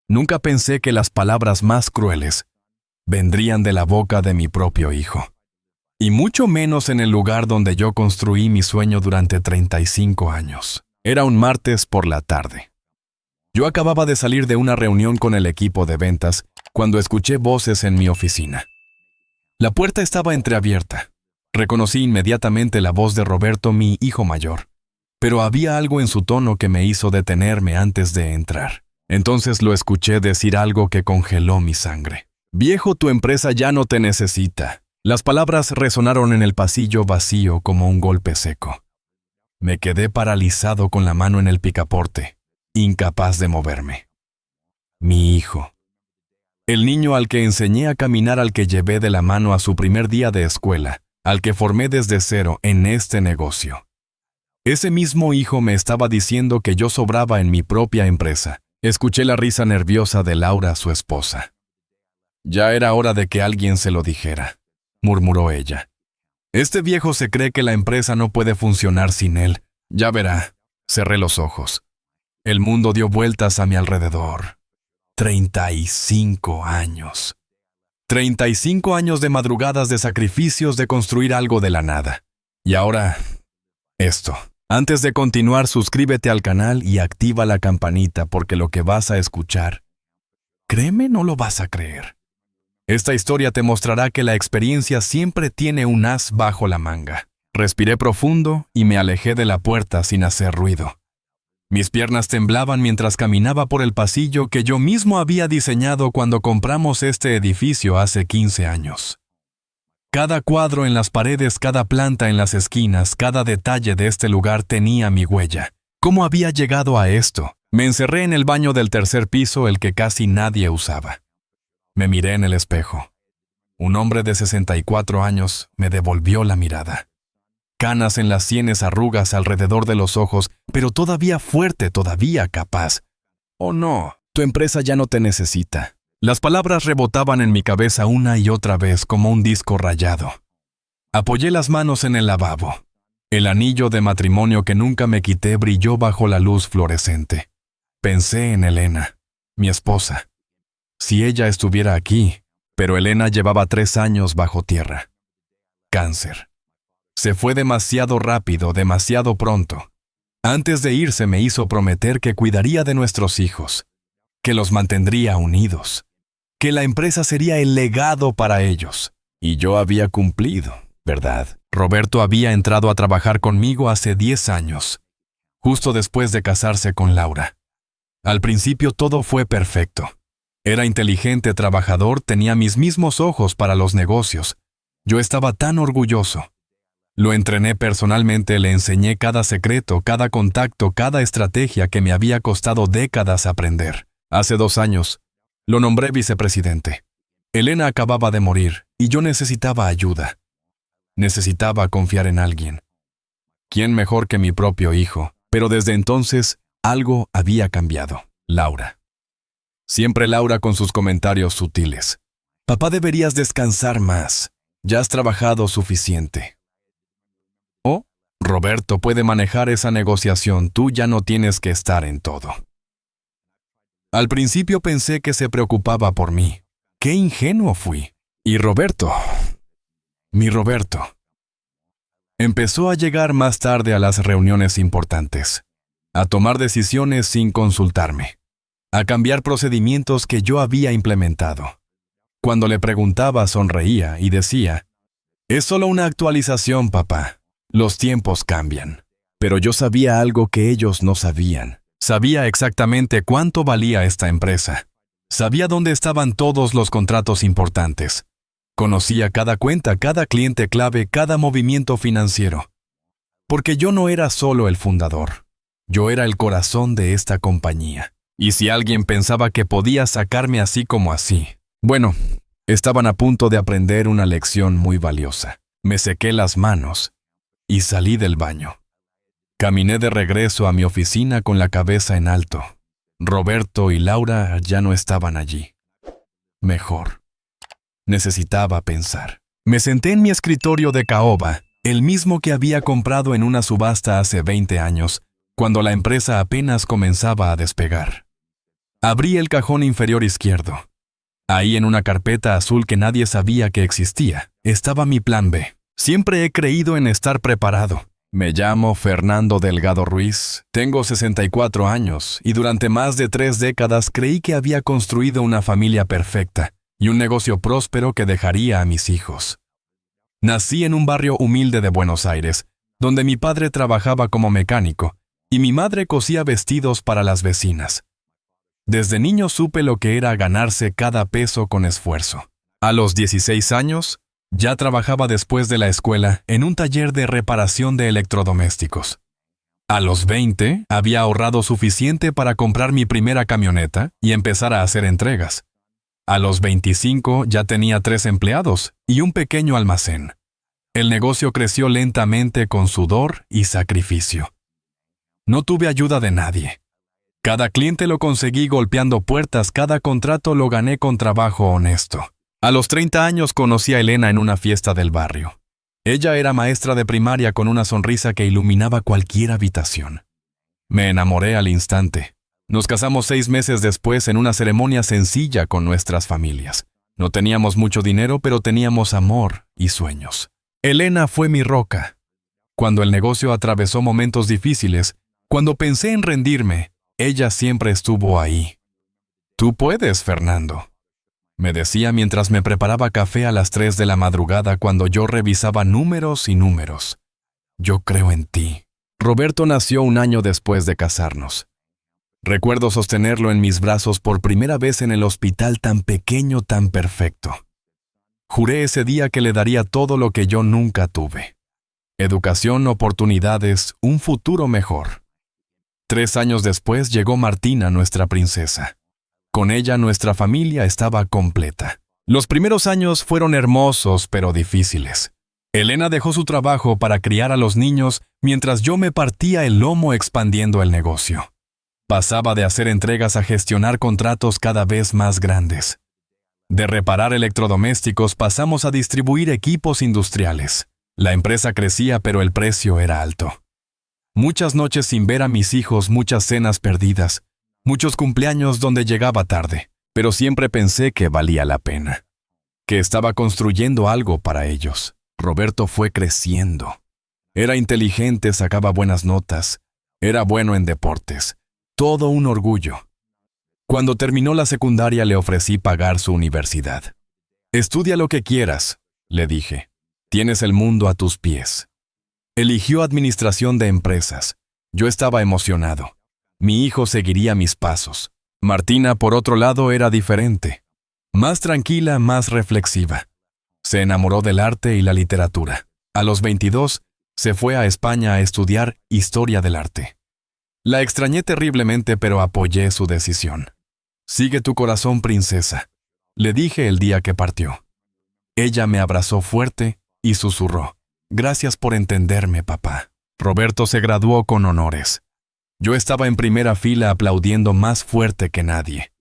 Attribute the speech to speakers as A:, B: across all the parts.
A: Nunca pensé que las palabras más crueles vendrían de la boca de mi propio hijo. Y mucho menos en el lugar donde yo construí mi sueño durante 35 años. Era un martes por la tarde. Yo acababa de salir de una reunión con el equipo de ventas cuando escuché voces en mi oficina. La puerta estaba entreabierta. Reconocí inmediatamente la voz de Roberto, mi hijo mayor. Pero había algo en su tono que me hizo detenerme antes de entrar. Entonces lo escuché decir algo que congeló mi sangre. «Viejo, tu empresa ya no te necesita». Las palabras resonaron en el pasillo vacío como un golpe seco. Me quedé paralizado con la mano en el picaporte, incapaz de moverme. Mi hijo. El niño al que enseñé a caminar, al que llevé de la mano a su primer día de escuela, al que formé desde cero en este negocio. Ese mismo hijo me estaba diciendo que yo sobraba en mi propia empresa. Escuché la risa nerviosa de Laura, su esposa. «Ya era hora de que alguien se lo dijera», murmuró ella. «Este viejo se cree que la empresa no puede funcionar sin él. Ya verá». Cerré los ojos. El mundo dio vueltas a mi alrededor. 35 años. 35 años de madrugadas, de sacrificios, de construir algo de la nada. Y ahora, esto. Antes de continuar, suscríbete al canal y activa la campanita, porque lo que vas a escuchar, créeme, no lo vas a creer. Esta historia te mostrará que la experiencia siempre tiene un as bajo la manga. Respiré profundo y me alejé de la puerta sin hacer ruido. Mis piernas temblaban mientras caminaba por el pasillo que yo mismo había diseñado cuando compramos este edificio hace 15 años. Cada cuadro en las paredes, cada planta en las esquinas, cada detalle de este lugar tenía mi huella. ¿Cómo había llegado a esto? Me encerré en el baño del tercer piso, el que casi nadie usaba. Me miré en el espejo. Un hombre de 64 años me devolvió la mirada. Canas en las sienes, arrugas alrededor de los ojos, pero todavía fuerte, todavía capaz. «Oh no, tu empresa ya no te necesita». Las palabras rebotaban en mi cabeza una y otra vez como un disco rayado. Apoyé las manos en el lavabo. El anillo de matrimonio que nunca me quité brilló bajo la luz fluorescente. Pensé en Elena, mi esposa. Si ella estuviera aquí, pero Elena llevaba 3 años bajo tierra. Cáncer. Se fue demasiado rápido, demasiado pronto. Antes de irse me hizo prometer que cuidaría de nuestros hijos, que los mantendría unidos, que la empresa sería el legado para ellos. Y yo había cumplido, ¿verdad? Roberto había entrado a trabajar conmigo hace 10 años, justo después de casarse con Laura. Al principio todo fue perfecto. Era inteligente, trabajador, tenía mis mismos ojos para los negocios. Yo estaba tan orgulloso. Lo entrené personalmente, le enseñé cada secreto, cada contacto, cada estrategia que me había costado décadas aprender. Hace 2 años, lo nombré vicepresidente. Elena acababa de morir y yo necesitaba ayuda. Necesitaba confiar en alguien. ¿Quién mejor que mi propio hijo? Pero desde entonces, algo había cambiado. Laura. Siempre Laura con sus comentarios sutiles. «Papá, deberías descansar más. Ya has trabajado suficiente». «Oh, Roberto puede manejar esa negociación. Tú ya no tienes que estar en todo». Al principio pensé que se preocupaba por mí. ¡Qué ingenuo fui! Y Roberto, mi Roberto, empezó a llegar más tarde a las reuniones importantes, a tomar decisiones sin consultarme, a cambiar procedimientos que yo había implementado. Cuando le preguntaba, sonreía y decía, «Es solo una actualización, papá. Los tiempos cambian». Pero yo sabía algo que ellos no sabían. Sabía exactamente cuánto valía esta empresa. Sabía dónde estaban todos los contratos importantes. Conocía cada cuenta, cada cliente clave, cada movimiento financiero. Porque yo no era solo el fundador. Yo era el corazón de esta compañía. Y si alguien pensaba que podía sacarme así como así, bueno, estaban a punto de aprender una lección muy valiosa. Me sequé las manos y salí del baño. Caminé de regreso a mi oficina con la cabeza en alto. Roberto y Laura ya no estaban allí. Mejor. Necesitaba pensar. Me senté en mi escritorio de caoba, el mismo que había comprado en una subasta hace 20 años, cuando la empresa apenas comenzaba a despegar. Abrí el cajón inferior izquierdo. Ahí, en una carpeta azul que nadie sabía que existía, estaba mi plan B. Siempre he creído en estar preparado. Me llamo Fernando Delgado Ruiz, tengo 64 años y durante más de 3 décadas creí que había construido una familia perfecta y un negocio próspero que dejaría a mis hijos. Nací en un barrio humilde de Buenos Aires, donde mi padre trabajaba como mecánico y mi madre cosía vestidos para las vecinas. Desde niño supe lo que era ganarse cada peso con esfuerzo. A los 16 años, ya trabajaba después de la escuela en un taller de reparación de electrodomésticos. A los 20, había ahorrado suficiente para comprar mi primera camioneta y empezar a hacer entregas. A los 25 ya tenía 3 empleados y un pequeño almacén. El negocio creció lentamente con sudor y sacrificio. No tuve ayuda de nadie. Cada cliente lo conseguí golpeando puertas, cada contrato lo gané con trabajo honesto. A los 30 años conocí a Elena en una fiesta del barrio. Ella era maestra de primaria con una sonrisa que iluminaba cualquier habitación. Me enamoré al instante. Nos casamos 6 meses después en una ceremonia sencilla con nuestras familias. No teníamos mucho dinero, pero teníamos amor y sueños. Elena fue mi roca. Cuando el negocio atravesó momentos difíciles, cuando pensé en rendirme, ella siempre estuvo ahí. Tú puedes, Fernando, me decía mientras me preparaba café a las 3 de la madrugada cuando yo revisaba números y números. Yo creo en ti. Roberto nació un año después de casarnos. Recuerdo sostenerlo en mis brazos por primera vez en el hospital, tan pequeño, tan perfecto. Juré ese día que le daría todo lo que yo nunca tuve. Educación, oportunidades, un futuro mejor. 3 años después llegó Martina, nuestra princesa. Con ella nuestra familia estaba completa. Los primeros años fueron hermosos pero difíciles. Elena dejó su trabajo para criar a los niños mientras yo me partía el lomo expandiendo el negocio. Pasaba de hacer entregas a gestionar contratos cada vez más grandes. De reparar electrodomésticos pasamos a distribuir equipos industriales. La empresa crecía, pero el precio era alto. Muchas noches sin ver a mis hijos, muchas cenas perdidas, muchos cumpleaños donde llegaba tarde, pero siempre pensé que valía la pena, que estaba construyendo algo para ellos. Roberto fue creciendo. Era inteligente, sacaba buenas notas, era bueno en deportes, todo un orgullo. Cuando terminó la secundaria le ofrecí pagar su universidad. Estudia lo que quieras, le dije. Tienes el mundo a tus pies. Eligió administración de empresas. Yo estaba emocionado. Mi hijo seguiría mis pasos. Martina, por otro lado, era diferente. Más tranquila, más reflexiva. Se enamoró del arte y la literatura. A los 22, se fue a España a estudiar historia del arte. La extrañé terriblemente, pero apoyé su decisión. Sigue tu corazón, princesa, le dije el día que partió. Ella me abrazó fuerte y susurró: gracias por entenderme, papá. Roberto se graduó con honores. Yo estaba en primera fila aplaudiendo más fuerte que nadie.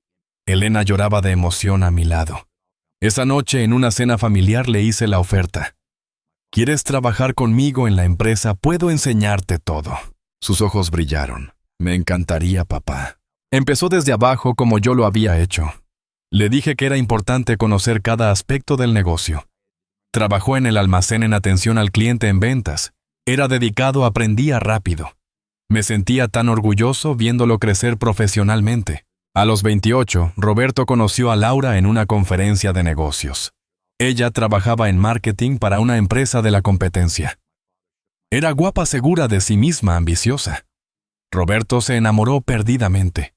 A: Elena lloraba de emoción a mi lado. Esa noche, en una cena familiar, le hice la oferta. ¿Quieres trabajar conmigo en la empresa? Puedo enseñarte todo. Sus ojos brillaron. Me encantaría, papá. Empezó desde abajo como yo lo había hecho. Le dije que era importante conocer cada aspecto del negocio. Trabajó en el almacén en atención al cliente en ventas. Era dedicado, aprendía rápido. Me sentía tan orgulloso viéndolo crecer profesionalmente. A los 28, Roberto conoció a Laura en una conferencia de negocios. Ella trabajaba en marketing para una empresa de la competencia. Era guapa, segura de sí misma, ambiciosa. Roberto se enamoró perdidamente.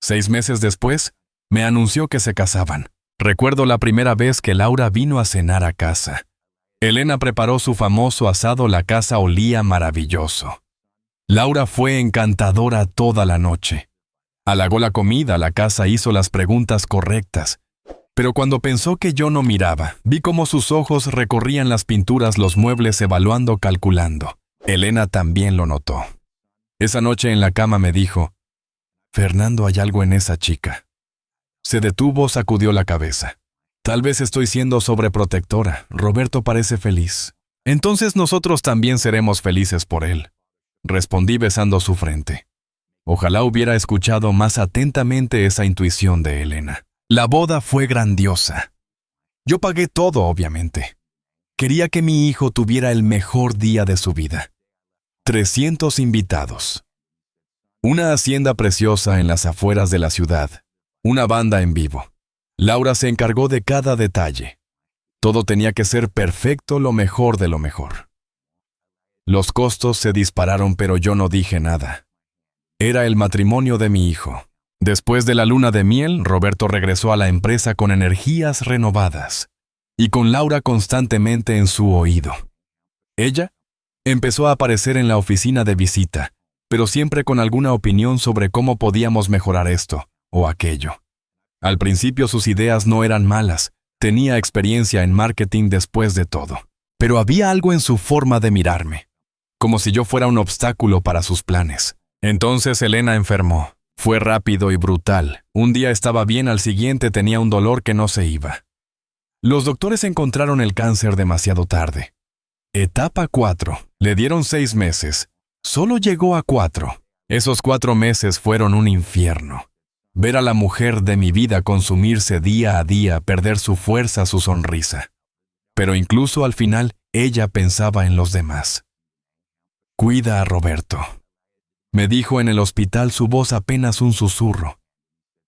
A: 6 meses después, me anunció que se casaban. Recuerdo la primera vez que Laura vino a cenar a casa. Elena preparó su famoso asado, la casa olía maravilloso. Laura fue encantadora toda la noche. Halagó la comida, la casa hizo las preguntas correctas. Pero cuando pensó que yo no miraba, vi cómo sus ojos recorrían las pinturas, los muebles, evaluando, calculando. Elena también lo notó. Esa noche en la cama me dijo: Fernando, hay algo en esa chica. Se detuvo, sacudió la cabeza. Tal vez estoy siendo sobreprotectora. Roberto parece feliz. Entonces nosotros también seremos felices por él. Respondí besando su frente. Ojalá hubiera escuchado más atentamente esa intuición de Elena. La boda fue grandiosa. Yo pagué todo, obviamente. Quería que mi hijo tuviera el mejor día de su vida. 300 invitados. Una hacienda preciosa en las afueras de la ciudad. Una banda en vivo. Laura se encargó de cada detalle. Todo tenía que ser perfecto, lo mejor de lo mejor. Los costos se dispararon, pero yo no dije nada. Era el matrimonio de mi hijo. Después de la luna de miel, Roberto regresó a la empresa con energías renovadas y con Laura constantemente en su oído. Ella empezó a aparecer en la oficina de visita, pero siempre con alguna opinión sobre cómo podíamos mejorar esto o aquello. Al principio sus ideas no eran malas, tenía experiencia en marketing después de todo, pero había algo en su forma de mirarme, como si yo fuera un obstáculo para sus planes. Entonces Elena enfermó. Fue rápido y brutal. Un día estaba bien, al siguiente tenía un dolor que no se iba. Los doctores encontraron el cáncer demasiado tarde. Etapa 4. Le dieron 6 meses. Solo llegó a 4. Esos 4 meses fueron un infierno. Ver a la mujer de mi vida consumirse día a día, perder su fuerza, su sonrisa. Pero incluso al final, ella pensaba en los demás. Cuida a Roberto. Me dijo en el hospital, su voz apenas un susurro.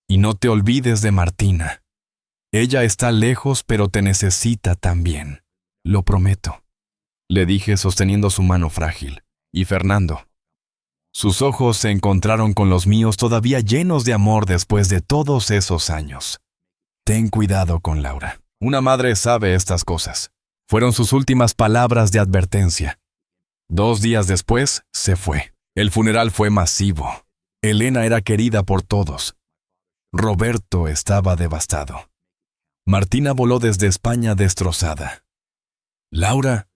A: Y no te olvides de Martina. Ella está lejos, pero te necesita también. Lo prometo. Le dije sosteniendo su mano frágil. Y Fernando. Sus ojos se encontraron con los míos todavía llenos de amor después de todos esos años. Ten cuidado con Laura. Una madre sabe estas cosas. Fueron sus últimas palabras de advertencia. 2 días después, se fue. El funeral fue masivo. Elena era querida por todos. Roberto estaba devastado. Martina voló desde España destrozada. Laura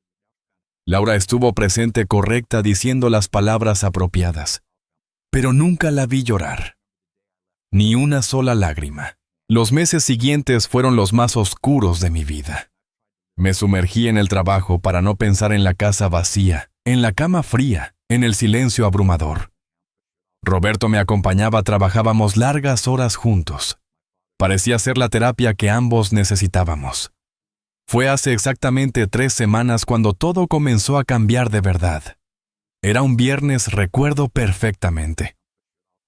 A: estuvo presente, correcta, diciendo las palabras apropiadas. Pero nunca la vi llorar. Ni una sola lágrima. Los meses siguientes fueron los más oscuros de mi vida. Me sumergí en el trabajo para no pensar en la casa vacía, en la cama fría, en el silencio abrumador. Roberto me acompañaba, trabajábamos largas horas juntos. Parecía ser la terapia que ambos necesitábamos. Fue hace exactamente 3 semanas cuando todo comenzó a cambiar de verdad. Era un viernes, recuerdo perfectamente.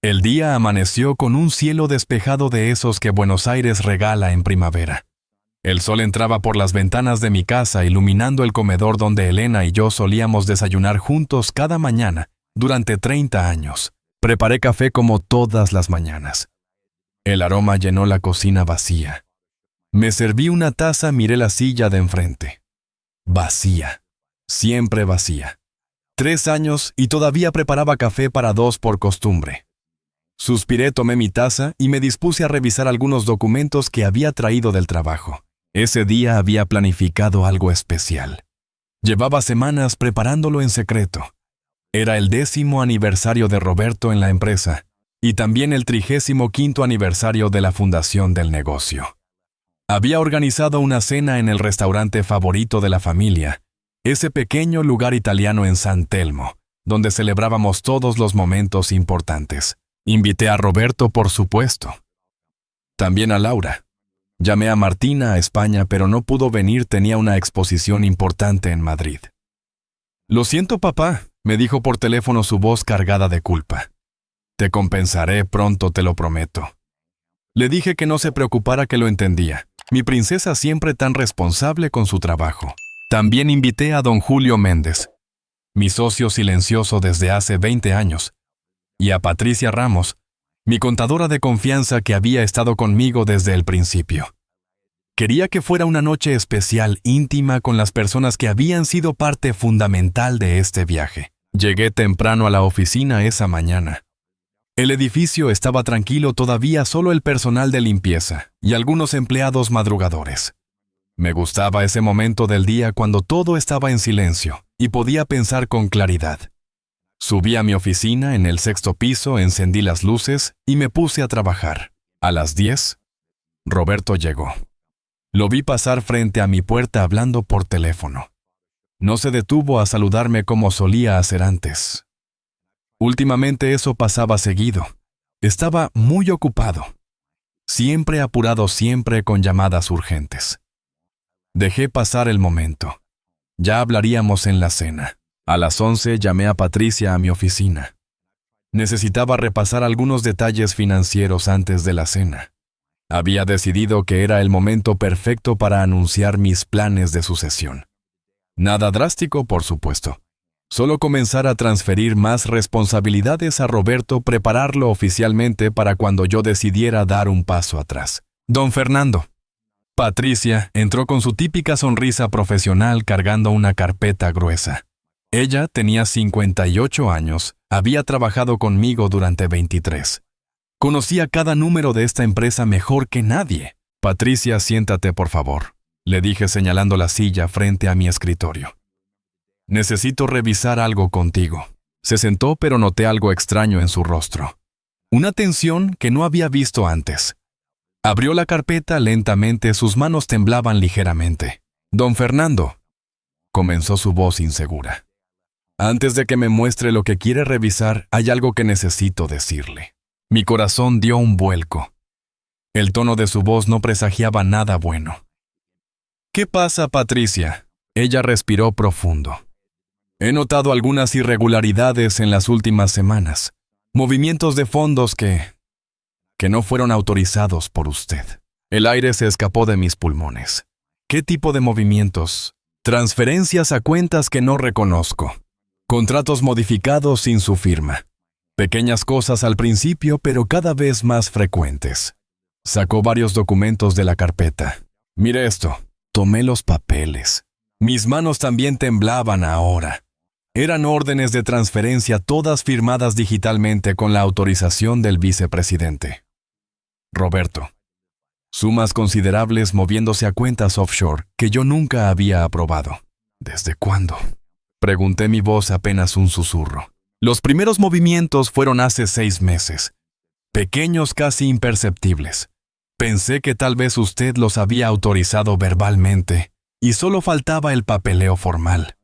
A: El día amaneció con un cielo despejado de esos que Buenos Aires regala en primavera. El sol entraba por las ventanas de mi casa, iluminando el comedor donde Elena y yo solíamos desayunar juntos cada mañana durante 30 años. Preparé café como todas las mañanas. El aroma llenó la cocina vacía. Me serví una taza, miré la silla de enfrente. Vacía. Siempre vacía. 3 años y todavía preparaba café para 2 por costumbre. Suspiré, tomé mi taza y me dispuse a revisar algunos documentos que había traído del trabajo. Ese día había planificado algo especial. Llevaba semanas preparándolo en secreto. Era el 10º aniversario de Roberto en la empresa y también el 35º aniversario de la fundación del negocio. Había organizado una cena en el restaurante favorito de la familia, ese pequeño lugar italiano en San Telmo, donde celebrábamos todos los momentos importantes. Invité a Roberto, por supuesto. También a Laura. Llamé a Martina a España, pero no pudo venir, tenía una exposición importante en Madrid. Lo siento, papá, me dijo por teléfono, su voz cargada de culpa. Te compensaré pronto, te lo prometo. Le dije que no se preocupara, que lo entendía. Mi princesa siempre tan responsable con su trabajo. También invité a don Julio Méndez, mi socio silencioso desde hace 20 años, y a Patricia Ramos, mi contadora de confianza que había estado conmigo desde el principio. Quería que fuera una noche especial, íntima, con las personas que habían sido parte fundamental de este viaje. Llegué temprano a la oficina esa mañana. El edificio estaba tranquilo todavía, solo el personal de limpieza y algunos empleados madrugadores. Me gustaba ese momento del día cuando todo estaba en silencio y podía pensar con claridad. Subí a mi oficina en el 6º piso, encendí las luces y me puse a trabajar. A las 10, Roberto llegó. Lo vi pasar frente a mi puerta hablando por teléfono. No se detuvo a saludarme como solía hacer antes. Últimamente eso pasaba seguido. Estaba muy ocupado. Siempre apurado, siempre con llamadas urgentes. Dejé pasar el momento. Ya hablaríamos en la cena. A las 11 llamé a Patricia a mi oficina. Necesitaba repasar algunos detalles financieros antes de la cena. Había decidido que era el momento perfecto para anunciar mis planes de sucesión. Nada drástico, por supuesto. Solo comenzar a transferir más responsabilidades a Roberto, prepararlo oficialmente para cuando yo decidiera dar un paso atrás. Don Fernando. Patricia entró con su típica sonrisa profesional cargando una carpeta gruesa. Ella tenía 58 años, había trabajado conmigo durante 23. Conocía cada número de esta empresa mejor que nadie. Patricia, siéntate por favor, le dije señalando la silla frente a mi escritorio. Necesito revisar algo contigo. Se sentó, pero noté algo extraño en su rostro. Una tensión que no había visto antes. Abrió la carpeta lentamente, sus manos temblaban ligeramente. Don Fernando, comenzó su voz insegura. Antes de que me muestre lo que quiere revisar, hay algo que necesito decirle. Mi corazón dio un vuelco. El tono de su voz no presagiaba nada bueno. ¿Qué pasa, Patricia? Ella respiró profundo. He notado algunas irregularidades en las últimas semanas. Movimientos de fondos que no fueron autorizados por usted. El aire se escapó de mis pulmones. ¿Qué tipo de movimientos? Transferencias a cuentas que no reconozco. Contratos modificados sin su firma. Pequeñas cosas al principio, pero cada vez más frecuentes. Sacó varios documentos de la carpeta. Mire esto. Tomé los papeles. Mis manos también temblaban ahora. Eran órdenes de transferencia, todas firmadas digitalmente con la autorización del vicepresidente. Roberto. Sumas considerables moviéndose a cuentas offshore que yo nunca había aprobado. ¿Desde cuándo? Pregunté, mi voz apenas un susurro. Los primeros movimientos fueron hace 6 meses. Pequeños, casi imperceptibles. Pensé que tal vez usted los había autorizado verbalmente y solo faltaba el papeleo formal.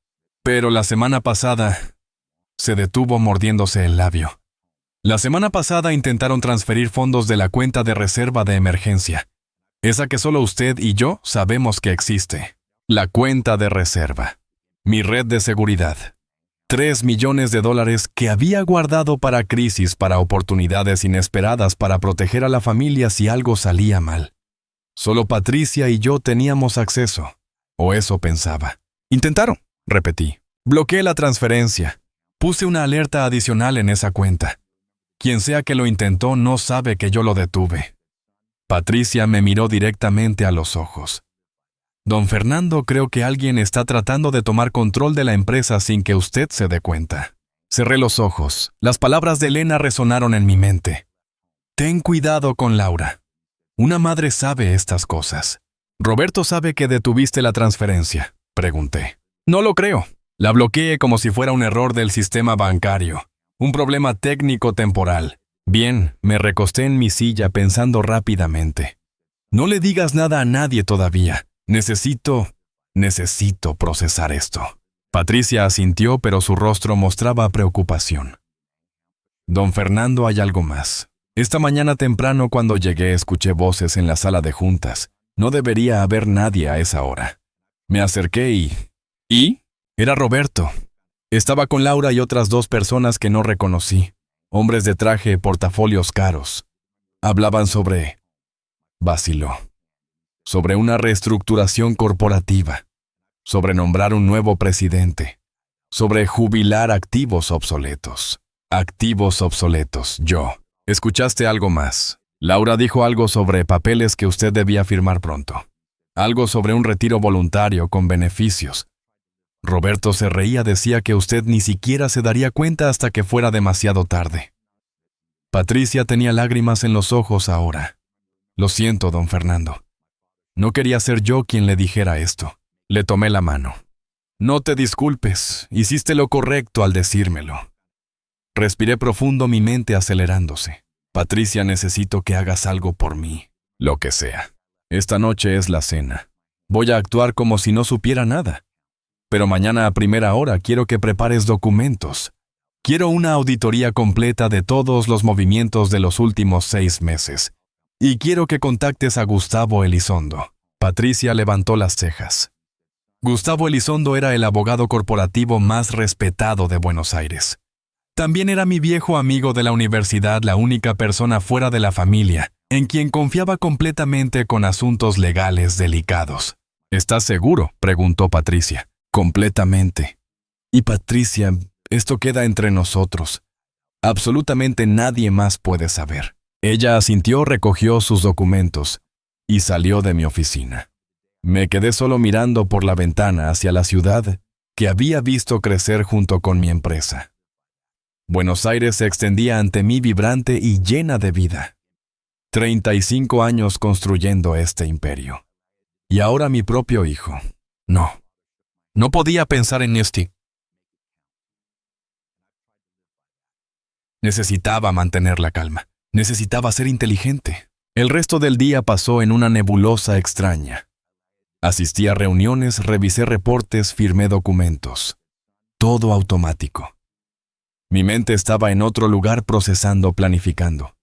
A: Pero la semana pasada se detuvo mordiéndose el labio. La semana pasada intentaron transferir fondos de la cuenta de reserva de emergencia. Esa que solo usted y yo sabemos que existe. La cuenta de reserva. Mi red de seguridad. $3 millones que había guardado para crisis, para oportunidades inesperadas, para proteger a la familia si algo salía mal. Solo Patricia y yo teníamos acceso. O eso pensaba. Intentaron, repetí. Bloqueé la transferencia. Puse una alerta adicional en esa cuenta. Quien sea que lo intentó no sabe que yo lo detuve. Patricia me miró directamente a los ojos. Don Fernando, creo que alguien está tratando de tomar control de la empresa sin que usted se dé cuenta. Cerré los ojos. Las palabras de Elena resonaron en mi mente. Ten cuidado con Laura. Una madre sabe estas cosas. ¿Roberto sabe que detuviste la transferencia?, pregunté. No lo creo. La bloqueé como si fuera un error del sistema bancario. Un problema técnico temporal. Bien, me recosté en mi silla pensando rápidamente. No le digas nada a nadie todavía. Necesito procesar esto. Patricia asintió, pero su rostro mostraba preocupación. Don Fernando, hay algo más. Esta mañana temprano cuando llegué escuché voces en la sala de juntas. No debería haber nadie a esa hora. Me acerqué ¿Y? Era Roberto. Estaba con Laura y otras 2 personas que no reconocí. Hombres de traje, portafolios caros. Hablaban sobre... Vaciló. Sobre una reestructuración corporativa. Sobre nombrar un nuevo presidente. Sobre jubilar activos obsoletos. Activos obsoletos, yo. ¿Escuchaste algo más? Laura dijo algo sobre papeles que usted debía firmar pronto. Algo sobre un retiro voluntario con beneficios. Roberto se reía, decía que usted ni siquiera se daría cuenta hasta que fuera demasiado tarde. Patricia tenía lágrimas en los ojos ahora. Lo siento, don Fernando. No quería ser yo quien le dijera esto. Le tomé la mano. No te disculpes, hiciste lo correcto al decírmelo. Respiré profundo, mi mente acelerándose. Patricia, necesito que hagas algo por mí. Lo que sea. Esta noche es la cena. Voy a actuar como si no supiera nada. Pero mañana a primera hora quiero que prepares documentos. Quiero una auditoría completa de todos los movimientos de los últimos 6 meses. Y quiero que contactes a Gustavo Elizondo. Patricia levantó las cejas. Gustavo Elizondo era el abogado corporativo más respetado de Buenos Aires. También era mi viejo amigo de la universidad, la única persona fuera de la familia en quien confiaba completamente con asuntos legales delicados. ¿Estás seguro?, preguntó Patricia. Completamente. Y Patricia, esto queda entre nosotros. Absolutamente nadie más puede saber. Ella asintió, recogió sus documentos y salió de mi oficina. Me quedé solo mirando por la ventana hacia la ciudad que había visto crecer junto con mi empresa. Buenos Aires se extendía ante mí vibrante y llena de vida. 35 años construyendo este imperio. Y ahora mi propio hijo. No podía pensar en este. Necesitaba mantener la calma. Necesitaba ser inteligente. El resto del día pasó en una nebulosa extraña. Asistí a reuniones, revisé reportes, firmé documentos. Todo automático. Mi mente estaba en otro lugar procesando, planificando.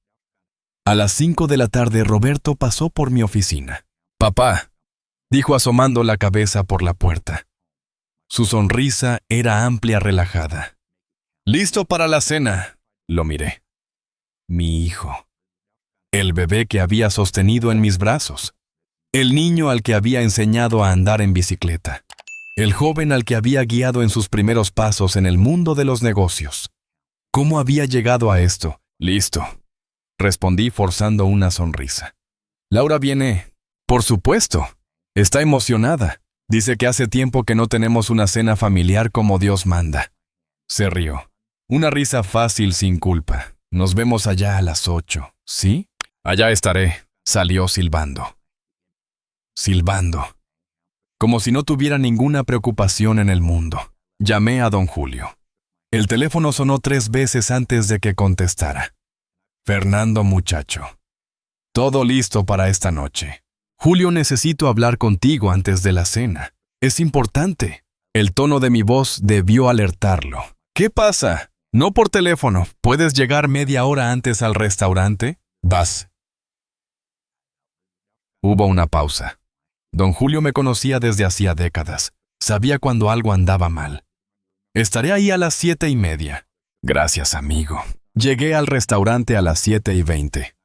A: A las 5 de la tarde, Roberto pasó por mi oficina. «Papá», dijo asomando la cabeza por la puerta. Su sonrisa era amplia, relajada. «¿Listo para la cena?», lo miré. Mi hijo. El bebé que había sostenido en mis brazos. El niño al que había enseñado a andar en bicicleta. El joven al que había guiado en sus primeros pasos en el mundo de los negocios. ¿Cómo había llegado a esto? «Listo», respondí forzando una sonrisa. «Laura viene». «Por supuesto». Está emocionada. Dice que hace tiempo que no tenemos una cena familiar como Dios manda. Se rió. Una risa fácil sin culpa. «Nos vemos allá a las 8, ¿sí?» «Allá estaré», salió silbando. Silbando. Como si no tuviera ninguna preocupación en el mundo. Llamé a don Julio. El teléfono sonó 3 veces antes de que contestara. «Fernando, muchacho. Todo listo para esta noche. Julio, necesito hablar contigo antes de la cena. Es importante». El tono de mi voz debió alertarlo. «¿Qué pasa? No por teléfono. ¿Puedes llegar media hora antes al restaurante?» «Vas». Hubo una pausa. Don Julio me conocía desde hacía décadas. Sabía cuando algo andaba mal. «Estaré ahí a las 7:30. «Gracias, amigo». Llegué al restaurante a las 7:20.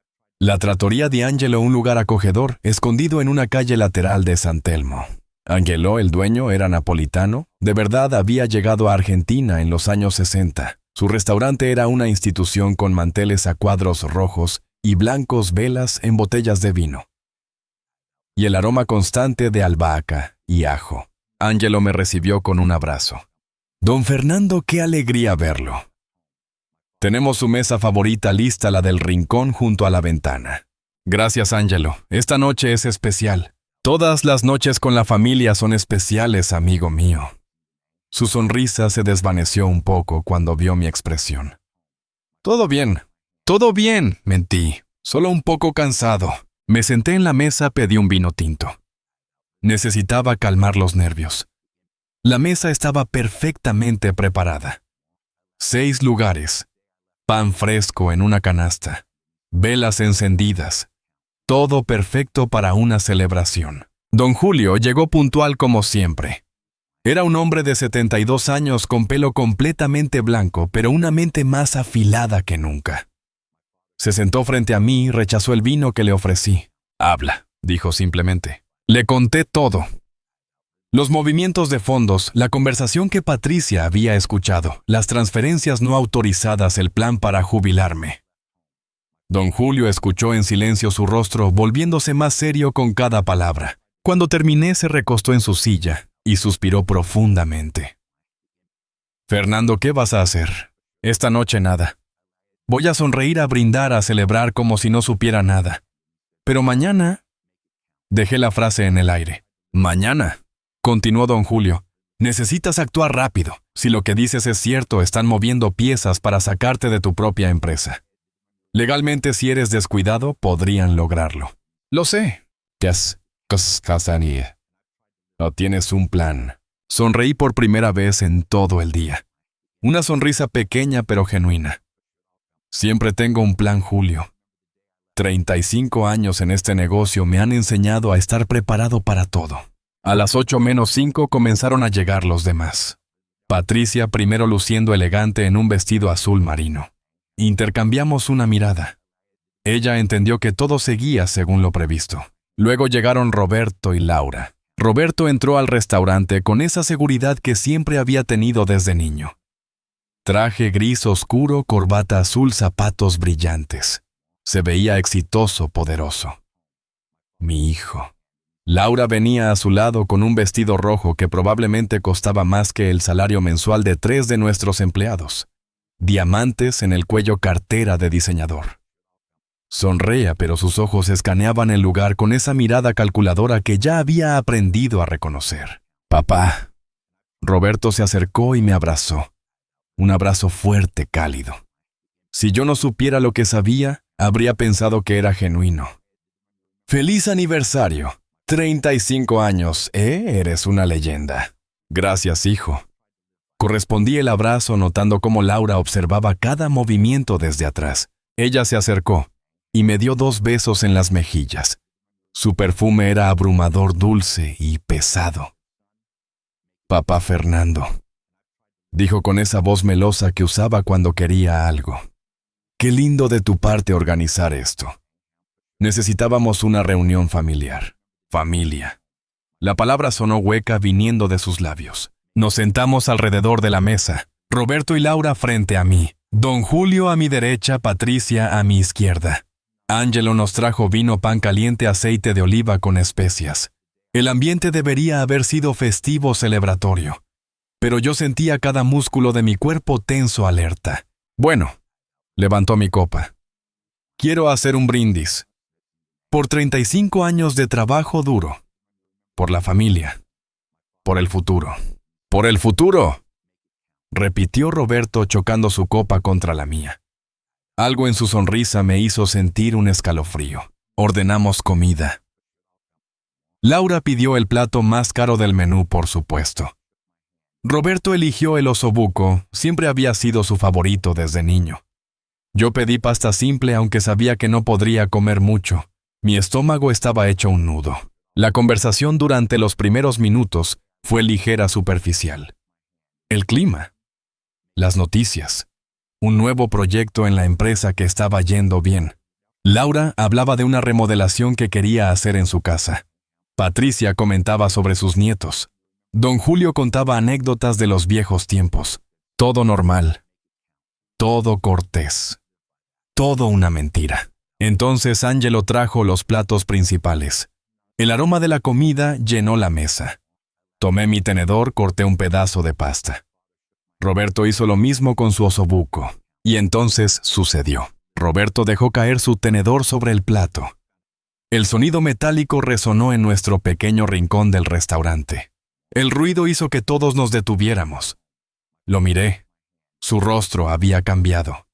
A: La trattoria di Angelo, un lugar acogedor, escondido en una calle lateral de San Telmo. Angelo, el dueño, era napolitano. De verdad había llegado a Argentina en los años 60. Su restaurante era una institución con manteles a cuadros rojos y blancos, velas en botellas de vino. Y el aroma constante de albahaca y ajo. Angelo me recibió con un abrazo. «Don Fernando, qué alegría verlo. Tenemos su mesa favorita lista, la del rincón junto a la ventana». «Gracias, Angelo. Esta noche es especial. Todas las noches con la familia son especiales, amigo mío». Su sonrisa se desvaneció un poco cuando vio mi expresión. «Todo bien, mentí. Solo un poco cansado». Me senté en la mesa, pedí un vino tinto. Necesitaba calmar los nervios. La mesa estaba perfectamente preparada. 6 lugares. Pan fresco en una canasta. Velas encendidas. Todo perfecto para una celebración. Don Julio llegó puntual como siempre. Era un hombre de 72 años con pelo completamente blanco, pero una mente más afilada que nunca. Se sentó frente a mí y rechazó el vino que le ofrecí. «Habla», dijo simplemente. Le conté todo. Los movimientos de fondos, la conversación que Patricia había escuchado, las transferencias no autorizadas, el plan para jubilarme. Don Julio escuchó en silencio, su rostro volviéndose más serio con cada palabra. Cuando terminé, se recostó en su silla y suspiró profundamente. «Fernando, ¿qué vas a hacer?» «Esta noche nada. Voy a sonreír, a brindar, a celebrar como si no supiera nada. Pero mañana...» Dejé la frase en el aire. «Mañana», continuó don Julio, «necesitas actuar rápido. Si lo que dices es cierto, están moviendo piezas para sacarte de tu propia empresa. Legalmente, si eres descuidado, podrían lograrlo». «Lo sé». «No tienes un plan». Sonreí por primera vez en todo el día. Una sonrisa pequeña pero genuina. Siempre tengo un plan, Julio. 35 años en este negocio me han enseñado a estar preparado para todo. A las 8:05 comenzaron a llegar los demás. Patricia primero luciendo elegante en un vestido azul marino. Intercambiamos una mirada. Ella entendió que todo seguía según lo previsto. Luego llegaron Roberto y Laura. Roberto entró al restaurante con esa seguridad que siempre había tenido desde niño. Traje gris oscuro, corbata azul, zapatos brillantes. Se veía exitoso, poderoso. Mi hijo. Laura venía a su lado con un vestido rojo que probablemente costaba más que el salario mensual de 3 de nuestros empleados. Diamantes en el cuello, cartera de diseñador. Sonreía, pero sus ojos escaneaban el lugar con esa mirada calculadora que ya había aprendido a reconocer. Papá. Roberto se acercó y me abrazó. Un abrazo fuerte, cálido. Si yo no supiera lo que sabía, habría pensado que era genuino. ¡Feliz aniversario! 35 años, eres una leyenda. Gracias, hijo. Correspondí el abrazo notando cómo Laura observaba cada movimiento desde atrás. Ella se acercó y me dio 2 besos en las mejillas. Su perfume era abrumador, dulce y pesado. Papá Fernando, dijo con esa voz melosa que usaba cuando quería algo. Qué lindo de tu parte organizar esto. Necesitábamos una reunión familiar. Familia. La palabra sonó hueca viniendo de sus labios. Nos sentamos alrededor de la mesa. Roberto y Laura frente a mí. Don Julio a mi derecha, Patricia a mi izquierda. Ángelo nos trajo vino, pan caliente, aceite de oliva con especias. El ambiente debería haber sido festivo, celebratorio. Pero yo sentía cada músculo de mi cuerpo tenso, alerta. Bueno, levantó mi copa. Quiero hacer un brindis. Por 35 años de trabajo duro. Por la familia. Por el futuro. ¡Por el futuro!, repitió Roberto chocando su copa contra la mía. Algo en su sonrisa me hizo sentir un escalofrío. Ordenamos comida. Laura pidió el plato más caro del menú, por supuesto. Roberto eligió el osobuco, siempre había sido su favorito desde niño. Yo pedí pasta simple aunque sabía que no podría comer mucho. Mi estómago estaba hecho un nudo. La conversación durante los primeros minutos fue ligera, superficial. El clima. Las noticias. Un nuevo proyecto en la empresa que estaba yendo bien. Laura hablaba de una remodelación que quería hacer en su casa. Patricia comentaba sobre sus nietos. Don Julio contaba anécdotas de los viejos tiempos. Todo normal. Todo cortés. Todo una mentira. Entonces Ángelo trajo los platos principales. El aroma de la comida llenó la mesa. Tomé mi tenedor, corté un pedazo de pasta. Roberto hizo lo mismo con su osobuco. Y entonces sucedió. Roberto dejó caer su tenedor sobre el plato. El sonido metálico resonó en nuestro pequeño rincón del restaurante. El ruido hizo que todos nos detuviéramos. Lo miré. Su rostro había cambiado.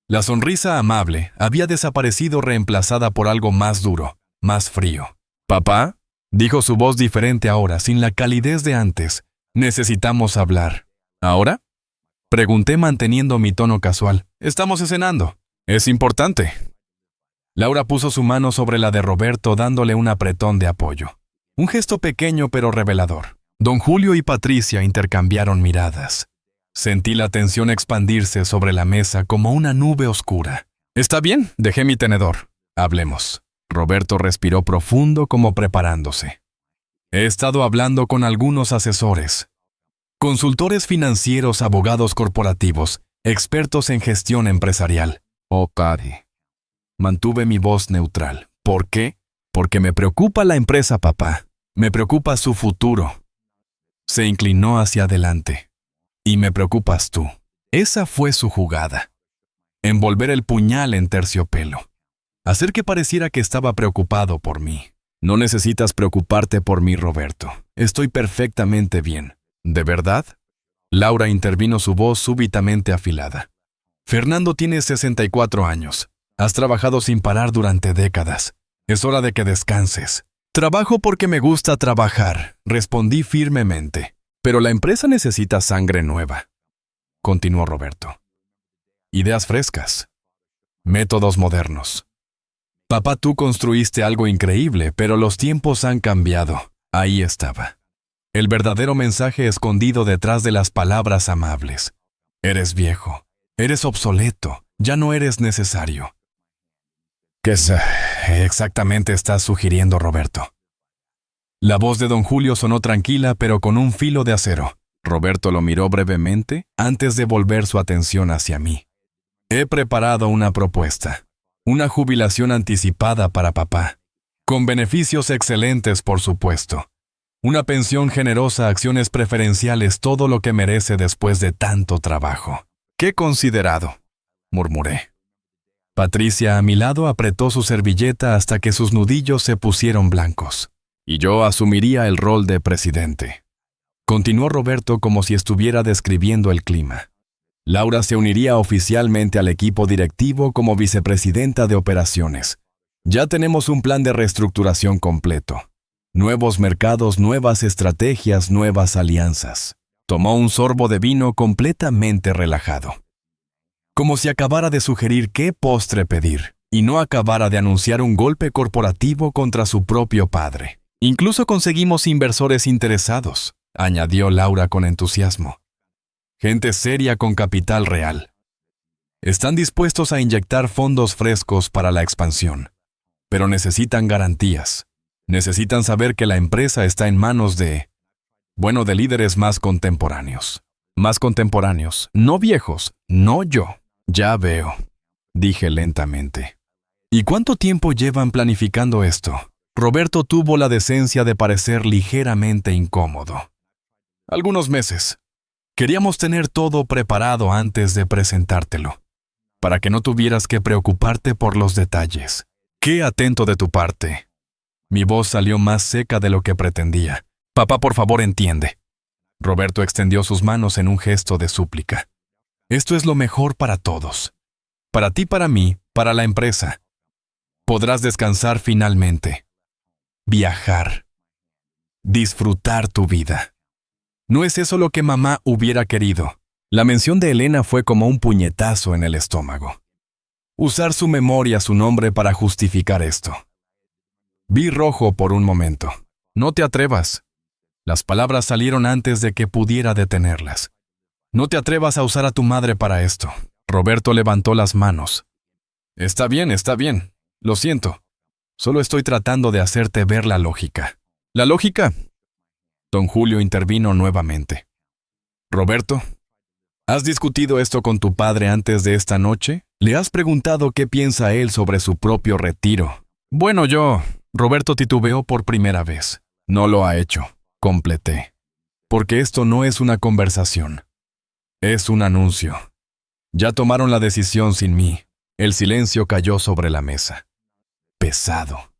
A: La sonrisa amable había desaparecido, reemplazada por algo más duro, más frío. «Papá», dijo su voz diferente ahora, sin la calidez de antes. «Necesitamos hablar». «¿Ahora?», pregunté manteniendo mi tono casual. «Estamos cenando. Es importante». Laura puso su mano sobre la de Roberto, dándole un apretón de apoyo. Un gesto pequeño pero revelador. Don Julio y Patricia intercambiaron miradas. Sentí la tensión expandirse sobre la mesa como una nube oscura. «Está bien, dejé mi tenedor. Hablemos». Roberto respiró profundo como preparándose. «He estado hablando con algunos asesores. Consultores financieros, abogados corporativos, expertos en gestión empresarial». «Oh, padre». Mantuve mi voz neutral. «¿Por qué?» «Porque me preocupa la empresa, papá. Me preocupa su futuro». Se inclinó hacia adelante. «Y me preocupas tú». Esa fue su jugada. Envolver el puñal en terciopelo. Hacer que pareciera que estaba preocupado por mí. «No necesitas preocuparte por mí, Roberto. Estoy perfectamente bien». «¿De verdad?». Laura intervino, su voz súbitamente afilada. «Fernando tiene 64 años. Has trabajado sin parar durante décadas. Es hora de que descanses». «Trabajo porque me gusta trabajar», respondí firmemente. «Pero la empresa necesita sangre nueva». continuó Roberto. Ideas frescas. Métodos modernos. Papá, tú construiste algo increíble, pero los tiempos han cambiado. Ahí estaba. El verdadero mensaje escondido detrás de las palabras amables. Eres viejo. Eres obsoleto. Ya no eres necesario. ¿Qué exactamente estás sugiriendo, Roberto? La voz de don Julio sonó tranquila, pero con un filo de acero. Roberto lo miró brevemente antes de volver su atención hacia mí. He preparado una propuesta. Una jubilación anticipada para papá. Con beneficios excelentes, por supuesto. Una pensión generosa, acciones preferenciales, todo lo que merece después de tanto trabajo. ¡Qué considerado!, murmuré. Patricia a mi lado apretó su servilleta hasta que sus nudillos se pusieron blancos. Y yo asumiría el rol de presidente. Continuó Roberto como si estuviera describiendo el clima. Laura se uniría oficialmente al equipo directivo como vicepresidenta de operaciones. Ya tenemos un plan de reestructuración completo. Nuevos mercados, nuevas estrategias, nuevas alianzas. Tomó un sorbo de vino completamente relajado. Como si acabara de sugerir qué postre pedir, y no acabara de anunciar un golpe corporativo contra su propio padre. Incluso conseguimos inversores interesados, añadió Laura con entusiasmo. Gente seria con capital real. Están dispuestos a inyectar fondos frescos para la expansión, pero necesitan garantías. Necesitan saber que la empresa está en manos de líderes más contemporáneos. Más contemporáneos, no viejos, no yo. Ya veo, dije lentamente. ¿Y cuánto tiempo llevan planificando esto? Roberto tuvo la decencia de parecer ligeramente incómodo. Algunos meses. Queríamos tener todo preparado antes de presentártelo, para que no tuvieras que preocuparte por los detalles. ¡Qué atento de tu parte! Mi voz salió más seca de lo que pretendía. Papá, por favor, entiende. Roberto extendió sus manos en un gesto de súplica. Esto es lo mejor para todos. Para ti, para mí, para la empresa. Podrás descansar finalmente. Viajar. Disfrutar tu vida. ¿No es eso lo que mamá hubiera querido? La mención de Elena fue como un puñetazo en el estómago. Usar su memoria, su nombre para justificar esto. Vi rojo por un momento. No te atrevas. Las palabras salieron antes de que pudiera detenerlas. No te atrevas a usar a tu madre para esto. Roberto levantó las manos. Está bien, lo siento. Solo estoy tratando de hacerte ver la lógica. ¿La lógica? Don Julio intervino nuevamente. Roberto, ¿has discutido esto con tu padre antes de esta noche? ¿Le has preguntado qué piensa él sobre su propio retiro? Bueno, Roberto titubeó por primera vez. No lo ha hecho, completé. Porque esto no es una conversación. Es un anuncio. Ya tomaron la decisión sin mí. El silencio cayó sobre la mesa. Pesado.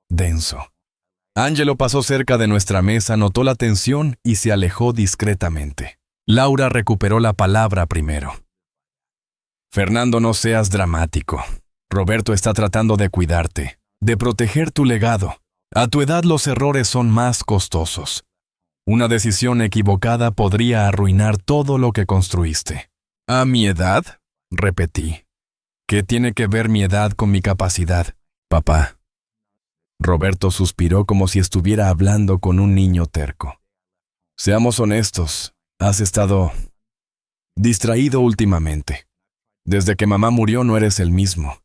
A: Denso. Ángelo pasó cerca de nuestra mesa, notó la tensión y se alejó discretamente. Laura recuperó la palabra primero. Fernando, no seas dramático. Roberto está tratando de cuidarte, de proteger tu legado. A tu edad los errores son más costosos. Una decisión equivocada podría arruinar todo lo que construiste. ¿A mi edad? Repetí. ¿Qué tiene que ver mi edad con mi capacidad, papá? Roberto suspiró como si estuviera hablando con un niño terco. Seamos honestos, has estado distraído últimamente. Desde que mamá murió no eres el mismo.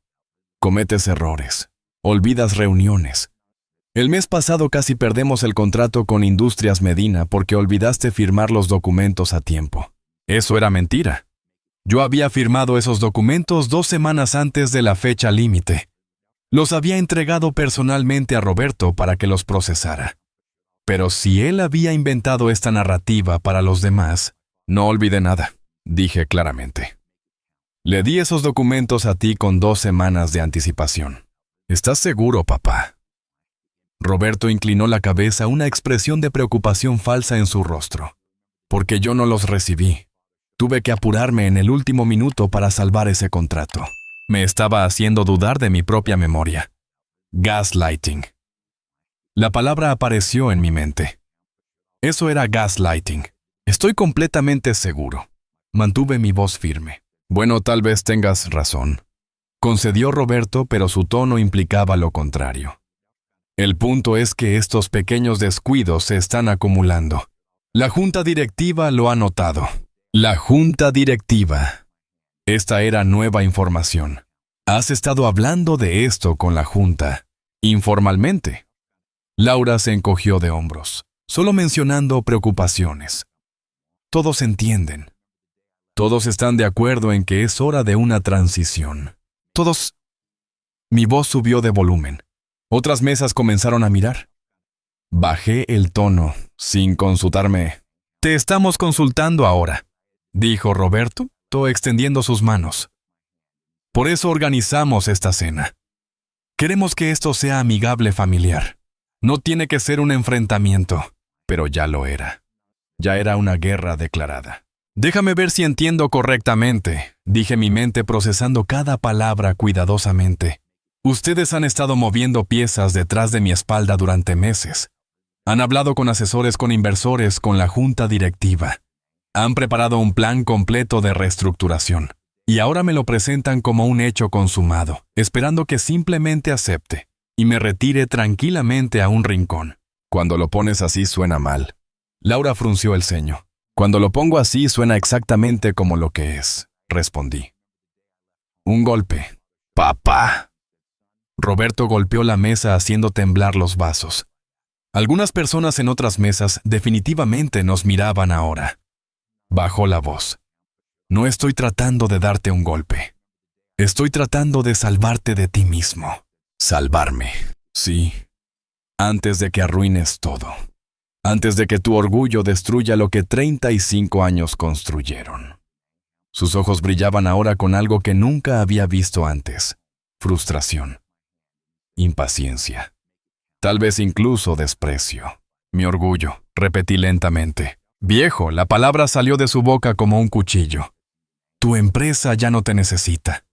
A: Cometes errores, olvidas reuniones. El mes pasado casi perdemos el contrato con Industrias Medina porque olvidaste firmar los documentos a tiempo. Eso era mentira. Yo había firmado esos documentos 2 semanas antes de la fecha límite. Los había entregado personalmente a Roberto para que los procesara. Pero si él había inventado esta narrativa para los demás, no olvidé nada, dije claramente. Le di esos documentos a ti con 2 semanas de anticipación. ¿Estás seguro, papá? Roberto inclinó la cabeza, una expresión de preocupación falsa en su rostro. Porque yo no los recibí. Tuve que apurarme en el último minuto para salvar ese contrato. Me estaba haciendo dudar de mi propia memoria. Gaslighting. La palabra apareció en mi mente. Eso era gaslighting. Estoy completamente seguro. Mantuve mi voz firme. Bueno, tal vez tengas razón. Concedió Roberto, pero su tono implicaba lo contrario. El punto es que estos pequeños descuidos se están acumulando. La junta directiva lo ha notado. La junta directiva. Esta era nueva información. Has estado hablando de esto con la junta, informalmente. Laura se encogió de hombros, solo mencionando preocupaciones. Todos entienden. Todos están de acuerdo en que es hora de una transición. Todos... Mi voz subió de volumen. Otras mesas comenzaron a mirar. Bajé el tono, sin consultarme. Te estamos consultando ahora, dijo Roberto, extendiendo sus manos. Por eso organizamos esta cena. Queremos que esto sea amigable familiar. No tiene que ser un enfrentamiento, pero ya lo era. Ya era una guerra declarada. Déjame ver si entiendo correctamente, dije, mi mente procesando cada palabra cuidadosamente. Ustedes han estado moviendo piezas detrás de mi espalda durante meses. Han hablado con asesores, con inversores, con la junta directiva. Han preparado un plan completo de reestructuración. Y ahora me lo presentan como un hecho consumado, esperando que simplemente acepte y me retire tranquilamente a un rincón. Cuando lo pones así suena mal. Laura frunció el ceño. Cuando lo pongo así suena exactamente como lo que es, respondí. Un golpe. ¡Papá! Roberto golpeó la mesa haciendo temblar los vasos. Algunas personas en otras mesas definitivamente nos miraban ahora. Bajó la voz. No estoy tratando de darte un golpe. Estoy tratando de salvarte de ti mismo. Salvarme. Sí. Antes de que arruines todo. Antes de que tu orgullo destruya lo que 35 años construyeron. Sus ojos brillaban ahora con algo que nunca había visto antes. Frustración. Impaciencia. Tal vez incluso desprecio. Mi orgullo, repetí lentamente. Viejo, la palabra salió de su boca como un cuchillo. Tu empresa ya no te necesita.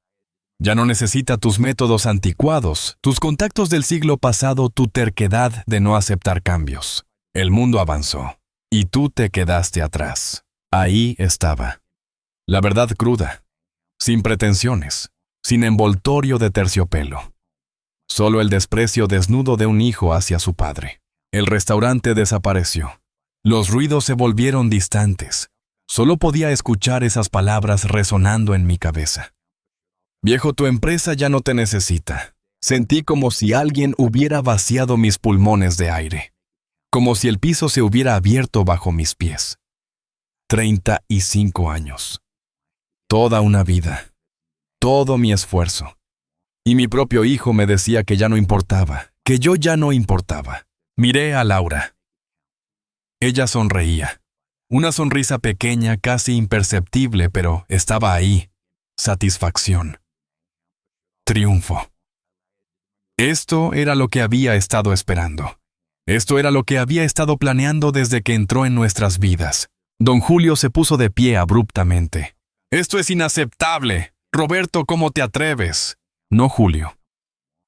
A: Ya no necesita tus métodos anticuados, tus contactos del siglo pasado, tu terquedad de no aceptar cambios. El mundo avanzó, y tú te quedaste atrás. Ahí estaba. La verdad cruda, sin pretensiones, sin envoltorio de terciopelo. Solo el desprecio desnudo de un hijo hacia su padre. El restaurante desapareció. Los ruidos se volvieron distantes. Solo podía escuchar esas palabras resonando en mi cabeza. Viejo, tu empresa ya no te necesita. Sentí como si alguien hubiera vaciado mis pulmones de aire. Como si el piso se hubiera abierto bajo mis pies. 35 años. Toda una vida. Todo mi esfuerzo. Y mi propio hijo me decía que ya no importaba, que yo ya no importaba. Miré a Laura. Ella sonreía. Una sonrisa pequeña, casi imperceptible, pero estaba ahí. Satisfacción. Triunfo. Esto era lo que había estado esperando. Esto era lo que había estado planeando desde que entró en nuestras vidas. Don Julio se puso de pie abruptamente. «Esto es inaceptable. Roberto, ¿cómo te atreves?» «No, Julio».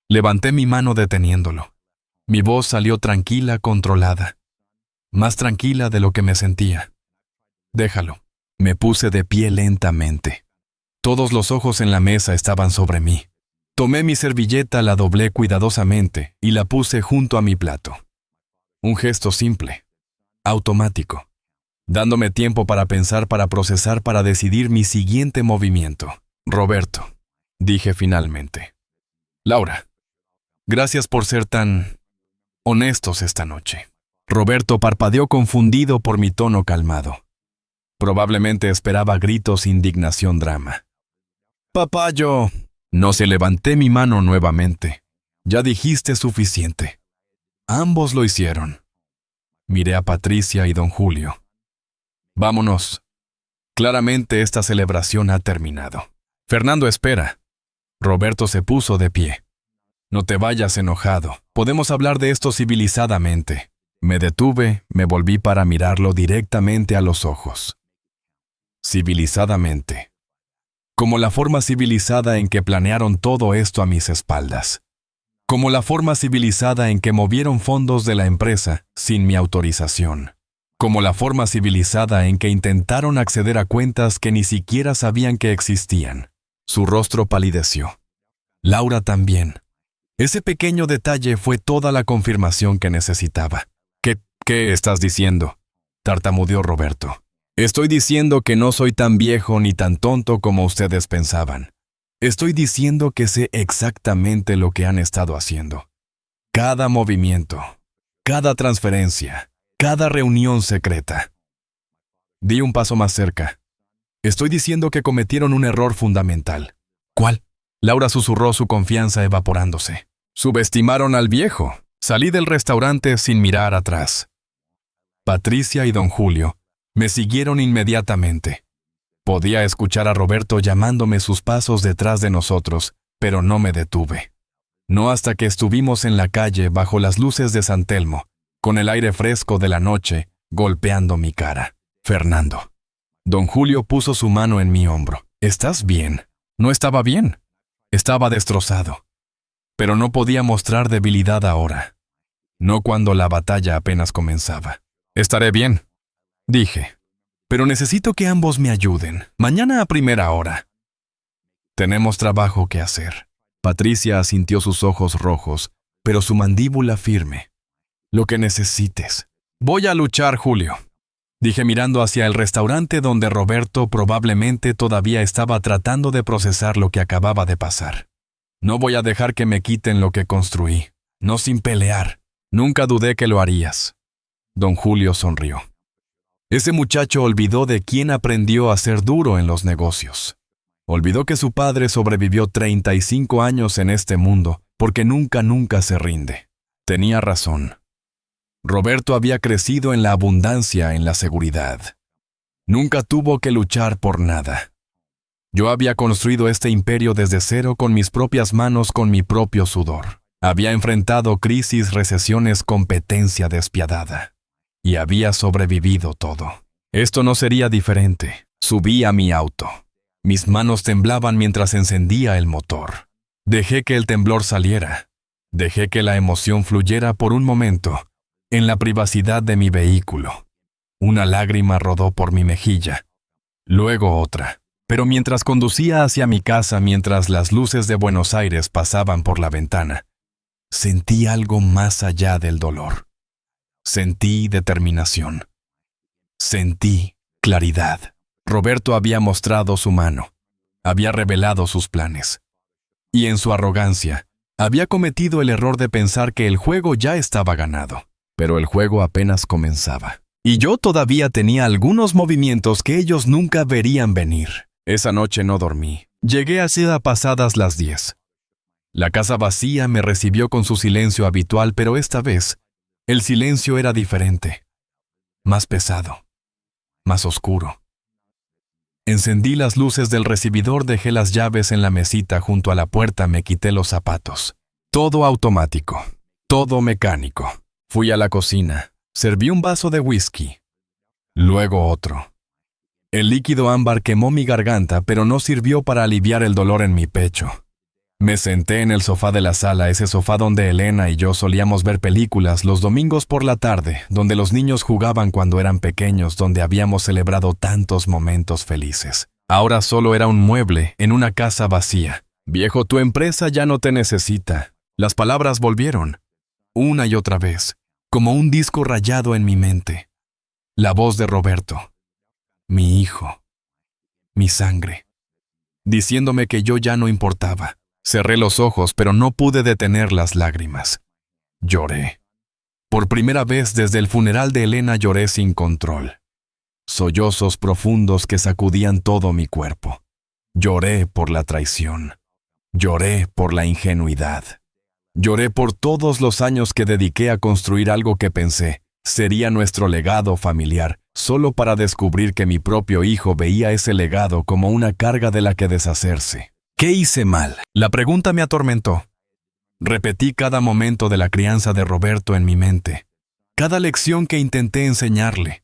A: Levanté mi mano deteniéndolo. Mi voz salió tranquila, controlada. Más tranquila de lo que me sentía. «Déjalo». Me puse de pie lentamente. Todos los ojos en la mesa estaban sobre mí. Tomé mi servilleta, la doblé cuidadosamente y la puse junto a mi plato. Un gesto simple, automático, dándome tiempo para pensar, para procesar, para decidir mi siguiente movimiento. «Roberto», dije finalmente. «Laura, gracias por ser tan honestos esta noche». Roberto parpadeó confundido por mi tono calmado. Probablemente esperaba gritos, indignación, drama. «Papá, yo...» No se levanté mi mano nuevamente. «Ya dijiste suficiente». Ambos lo hicieron. Miré a Patricia y don Julio. «Vámonos. Claramente esta celebración ha terminado». «Fernando, espera». Roberto se puso de pie. «No te vayas enojado. Podemos hablar de esto civilizadamente». Me detuve, me volví para mirarlo directamente a los ojos. Civilizadamente. Como la forma civilizada en que planearon todo esto a mis espaldas. Como la forma civilizada en que movieron fondos de la empresa sin mi autorización. como la forma civilizada en que intentaron acceder a cuentas que ni siquiera sabían que existían. Su rostro palideció. Laura también. Ese pequeño detalle fue toda la confirmación que necesitaba. ¿Qué estás diciendo?, tartamudeó Roberto. Estoy diciendo que no soy tan viejo ni tan tonto como ustedes pensaban. Estoy diciendo que sé exactamente lo que han estado haciendo. Cada movimiento, cada transferencia, cada reunión secreta. Di un paso más cerca. Estoy diciendo que cometieron un error fundamental. ¿Cuál? Laura susurró, su confianza evaporándose. Subestimaron al viejo. Salí del restaurante sin mirar atrás. Patricia y don Julio me siguieron inmediatamente. Podía escuchar a Roberto llamándome sus pasos detrás de nosotros, pero no me detuve. No hasta que estuvimos en la calle bajo las luces de San Telmo, con el aire fresco de la noche golpeando mi cara. Fernando. Don Julio puso su mano en mi hombro. ¿Estás bien? No estaba bien. Estaba destrozado. Pero no podía mostrar debilidad ahora. No cuando la batalla apenas comenzaba. Estaré bien, dije. Pero necesito que ambos me ayuden. Mañana a primera hora. Tenemos trabajo que hacer. Patricia asintió, sus ojos rojos, pero su mandíbula firme. Lo que necesites. Voy a luchar, Julio, dije mirando hacia el restaurante donde Roberto probablemente todavía estaba tratando de procesar lo que acababa de pasar. No voy a dejar que me quiten lo que construí. No sin pelear. Nunca dudé que lo harías. Don Julio sonrió. Ese muchacho olvidó de quién aprendió a ser duro en los negocios. Olvidó que su padre sobrevivió 35 años en este mundo, porque nunca se rinde. Tenía razón. Roberto había crecido en la abundancia, en la seguridad. Nunca tuvo que luchar por nada. Yo había construido este imperio desde cero con mis propias manos, con mi propio sudor. Había enfrentado crisis, recesiones, competencia despiadada. Y había sobrevivido todo. Esto no sería diferente. Subí a mi auto. Mis manos temblaban mientras encendía el motor. Dejé que el temblor saliera. Dejé que la emoción fluyera por un momento, en la privacidad de mi vehículo. Una lágrima rodó por mi mejilla. Luego otra. Pero mientras conducía hacia mi casa, mientras las luces de Buenos Aires pasaban por la ventana, sentí algo más allá del dolor. Sentí determinación. Sentí claridad. Roberto había mostrado su mano. Había revelado sus planes. Y en su arrogancia, había cometido el error de pensar que el juego ya estaba ganado. Pero el juego apenas comenzaba. Y yo todavía tenía algunos movimientos que ellos nunca verían venir. Esa noche no dormí. Llegué hacia pasadas las 10. La casa vacía me recibió con su silencio habitual, pero esta vez, el silencio era diferente. Más pesado. Más oscuro. Encendí las luces del recibidor, dejé las llaves en la mesita junto a la puerta, me quité los zapatos. Todo automático. Todo mecánico. Fui a la cocina. Serví un vaso de whisky. Luego otro. El líquido ámbar quemó mi garganta, pero no sirvió para aliviar el dolor en mi pecho. Me senté en el sofá de la sala, ese sofá donde Elena y yo solíamos ver películas los domingos por la tarde, donde los niños jugaban cuando eran pequeños, donde habíamos celebrado tantos momentos felices. Ahora solo era un mueble en una casa vacía. Viejo, tu empresa ya no te necesita. Las palabras volvieron, una y otra vez, como un disco rayado en mi mente. La voz de Roberto, mi hijo, mi sangre, diciéndome que yo ya no importaba. Cerré los ojos, pero no pude detener las lágrimas. Lloré. Por primera vez desde el funeral de Elena lloré sin control. Sollozos profundos que sacudían todo mi cuerpo. Lloré por la traición. Lloré por la ingenuidad. Lloré por todos los años que dediqué a construir algo que pensé sería nuestro legado familiar, solo para descubrir que mi propio hijo veía ese legado como una carga de la que deshacerse. ¿Qué hice mal? La pregunta me atormentó. Repetí cada momento de la crianza de Roberto en mi mente, cada lección que intenté enseñarle,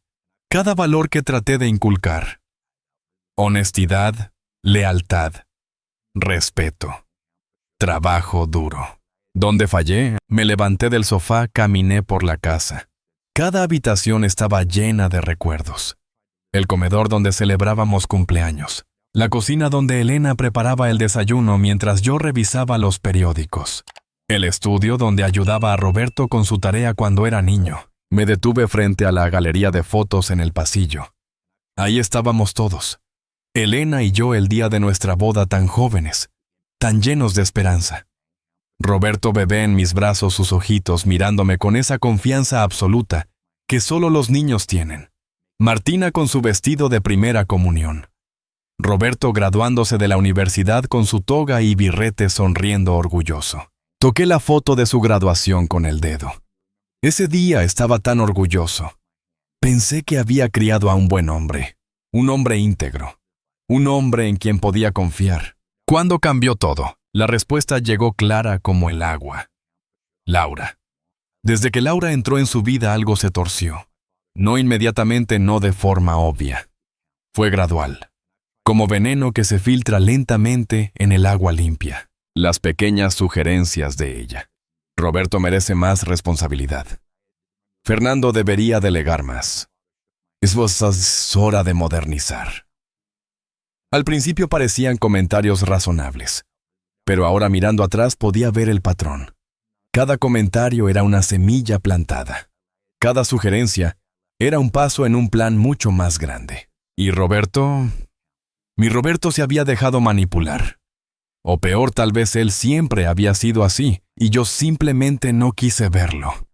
A: cada valor que traté de inculcar. Honestidad, lealtad, respeto, trabajo duro. ¿Dónde fallé? Me levanté del sofá, caminé por la casa. Cada habitación estaba llena de recuerdos. El comedor donde celebrábamos cumpleaños. La cocina donde Elena preparaba el desayuno mientras yo revisaba los periódicos. El estudio donde ayudaba a Roberto con su tarea cuando era niño. Me detuve frente a la galería de fotos en el pasillo. Ahí estábamos todos. Elena y yo el día de nuestra boda, tan jóvenes, tan llenos de esperanza. Roberto bebé en mis brazos, sus ojitos mirándome con esa confianza absoluta que solo los niños tienen. Martina con su vestido de primera comunión. Roberto graduándose de la universidad con su toga y birrete sonriendo orgulloso. Toqué la foto de su graduación con el dedo. Ese día estaba tan orgulloso. Pensé que había criado a un buen hombre, un hombre íntegro, un hombre en quien podía confiar. ¿Cuándo cambió todo? La respuesta llegó clara como el agua. Laura. Desde que Laura entró en su vida algo se torció. No inmediatamente, no de forma obvia. Fue gradual. Como veneno que se filtra lentamente en el agua limpia. Las pequeñas sugerencias de ella. Roberto merece más responsabilidad. Fernando debería delegar más. Es hora de modernizar. Al principio parecían comentarios razonables, pero ahora mirando atrás podía ver el patrón. Cada comentario era una semilla plantada. Cada sugerencia era un paso en un plan mucho más grande. ¿Y Roberto? Mi Roberto se había dejado manipular. O peor, tal vez él siempre había sido así, y yo simplemente no quise verlo.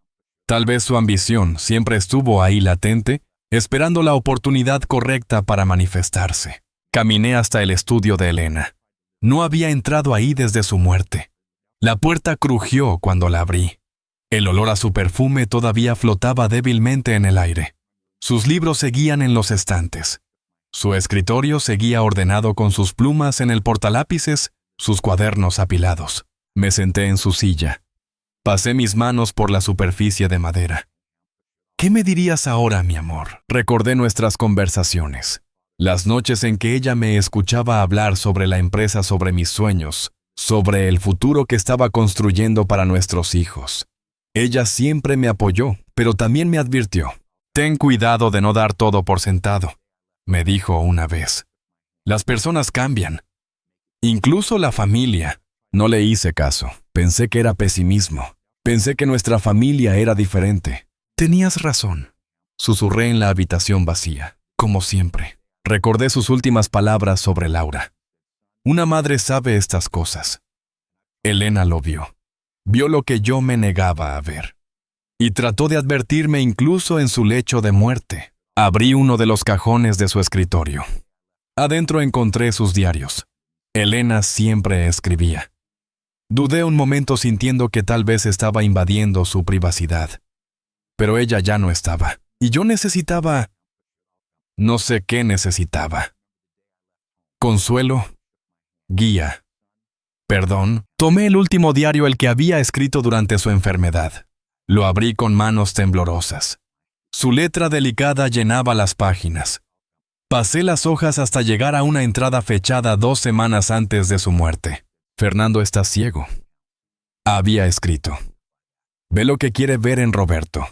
A: Tal vez su ambición siempre estuvo ahí latente, esperando la oportunidad correcta para manifestarse. Caminé hasta el estudio de Elena. No había entrado ahí desde su muerte. La puerta crujió cuando la abrí. El olor a su perfume todavía flotaba débilmente en el aire. Sus libros seguían en los estantes. Su escritorio seguía ordenado con sus plumas en el portalápices, sus cuadernos apilados. Me senté en su silla. Pasé mis manos por la superficie de madera. ¿Qué me dirías ahora, mi amor? Recordé nuestras conversaciones. Las noches en que ella me escuchaba hablar sobre la empresa, sobre mis sueños, sobre el futuro que estaba construyendo para nuestros hijos. Ella siempre me apoyó, pero también me advirtió. Ten cuidado de no dar todo por sentado, me dijo una vez. Las personas cambian. Incluso la familia. No le hice caso. Pensé que era pesimismo. Pensé que nuestra familia era diferente. Tenías razón. Susurré en la habitación vacía, como siempre. Recordé sus últimas palabras sobre Laura. Una madre sabe estas cosas. Elena lo vio. Vio lo que yo me negaba a ver. Y trató de advertirme incluso en su lecho de muerte. Abrí uno de los cajones de su escritorio. Adentro encontré sus diarios. Elena siempre escribía. Dudé un momento sintiendo que tal vez estaba invadiendo su privacidad. Pero ella ya no estaba. Y yo necesitaba... No sé qué necesitaba. Consuelo. Guía. Perdón. Tomé el último diario, el que había escrito durante su enfermedad. Lo abrí con manos temblorosas. Su letra delicada llenaba las páginas. Pasé las hojas hasta llegar a una entrada fechada 2 semanas antes de su muerte. Fernando está ciego. Había escrito. Ve lo que quiere ver en Roberto.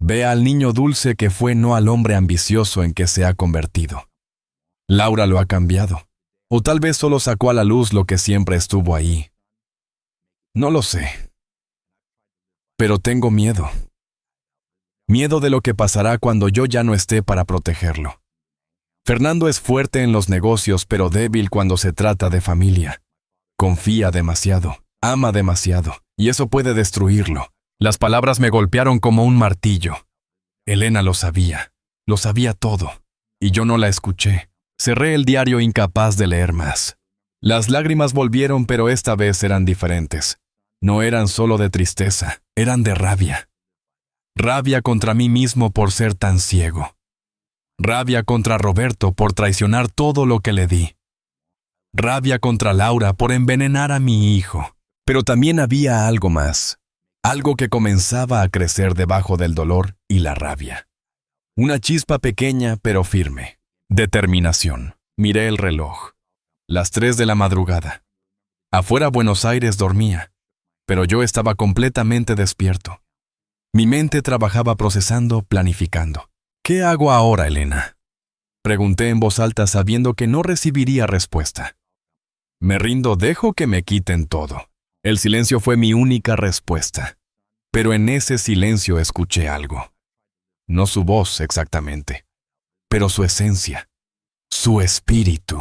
A: Ve al niño dulce que fue, no al hombre ambicioso en que se ha convertido. Laura lo ha cambiado. O tal vez solo sacó a la luz lo que siempre estuvo ahí. No lo sé. Pero tengo miedo. Miedo de lo que pasará cuando yo ya no esté para protegerlo. Fernando es fuerte en los negocios, pero débil cuando se trata de familia. Confía demasiado, ama demasiado, y eso puede destruirlo. Las palabras me golpearon como un martillo. Elena lo sabía todo, y yo no la escuché. Cerré el diario incapaz de leer más. Las lágrimas volvieron, pero esta vez eran diferentes. No eran solo de tristeza, eran de rabia. Rabia contra mí mismo por ser tan ciego. Rabia contra Roberto por traicionar todo lo que le di. Rabia contra Laura por envenenar a mi hijo. Pero también había algo más. Algo que comenzaba a crecer debajo del dolor y la rabia. Una chispa pequeña pero firme. Determinación. Miré el reloj. Las 3 de la madrugada. Afuera Buenos Aires dormía, pero yo estaba completamente despierto. Mi mente trabajaba procesando, planificando. ¿Qué hago ahora, Elena? Pregunté en voz alta sabiendo que no recibiría respuesta. Me rindo, dejo que me quiten todo. El silencio fue mi única respuesta. Pero en ese silencio escuché algo. No su voz exactamente, pero su esencia, su espíritu.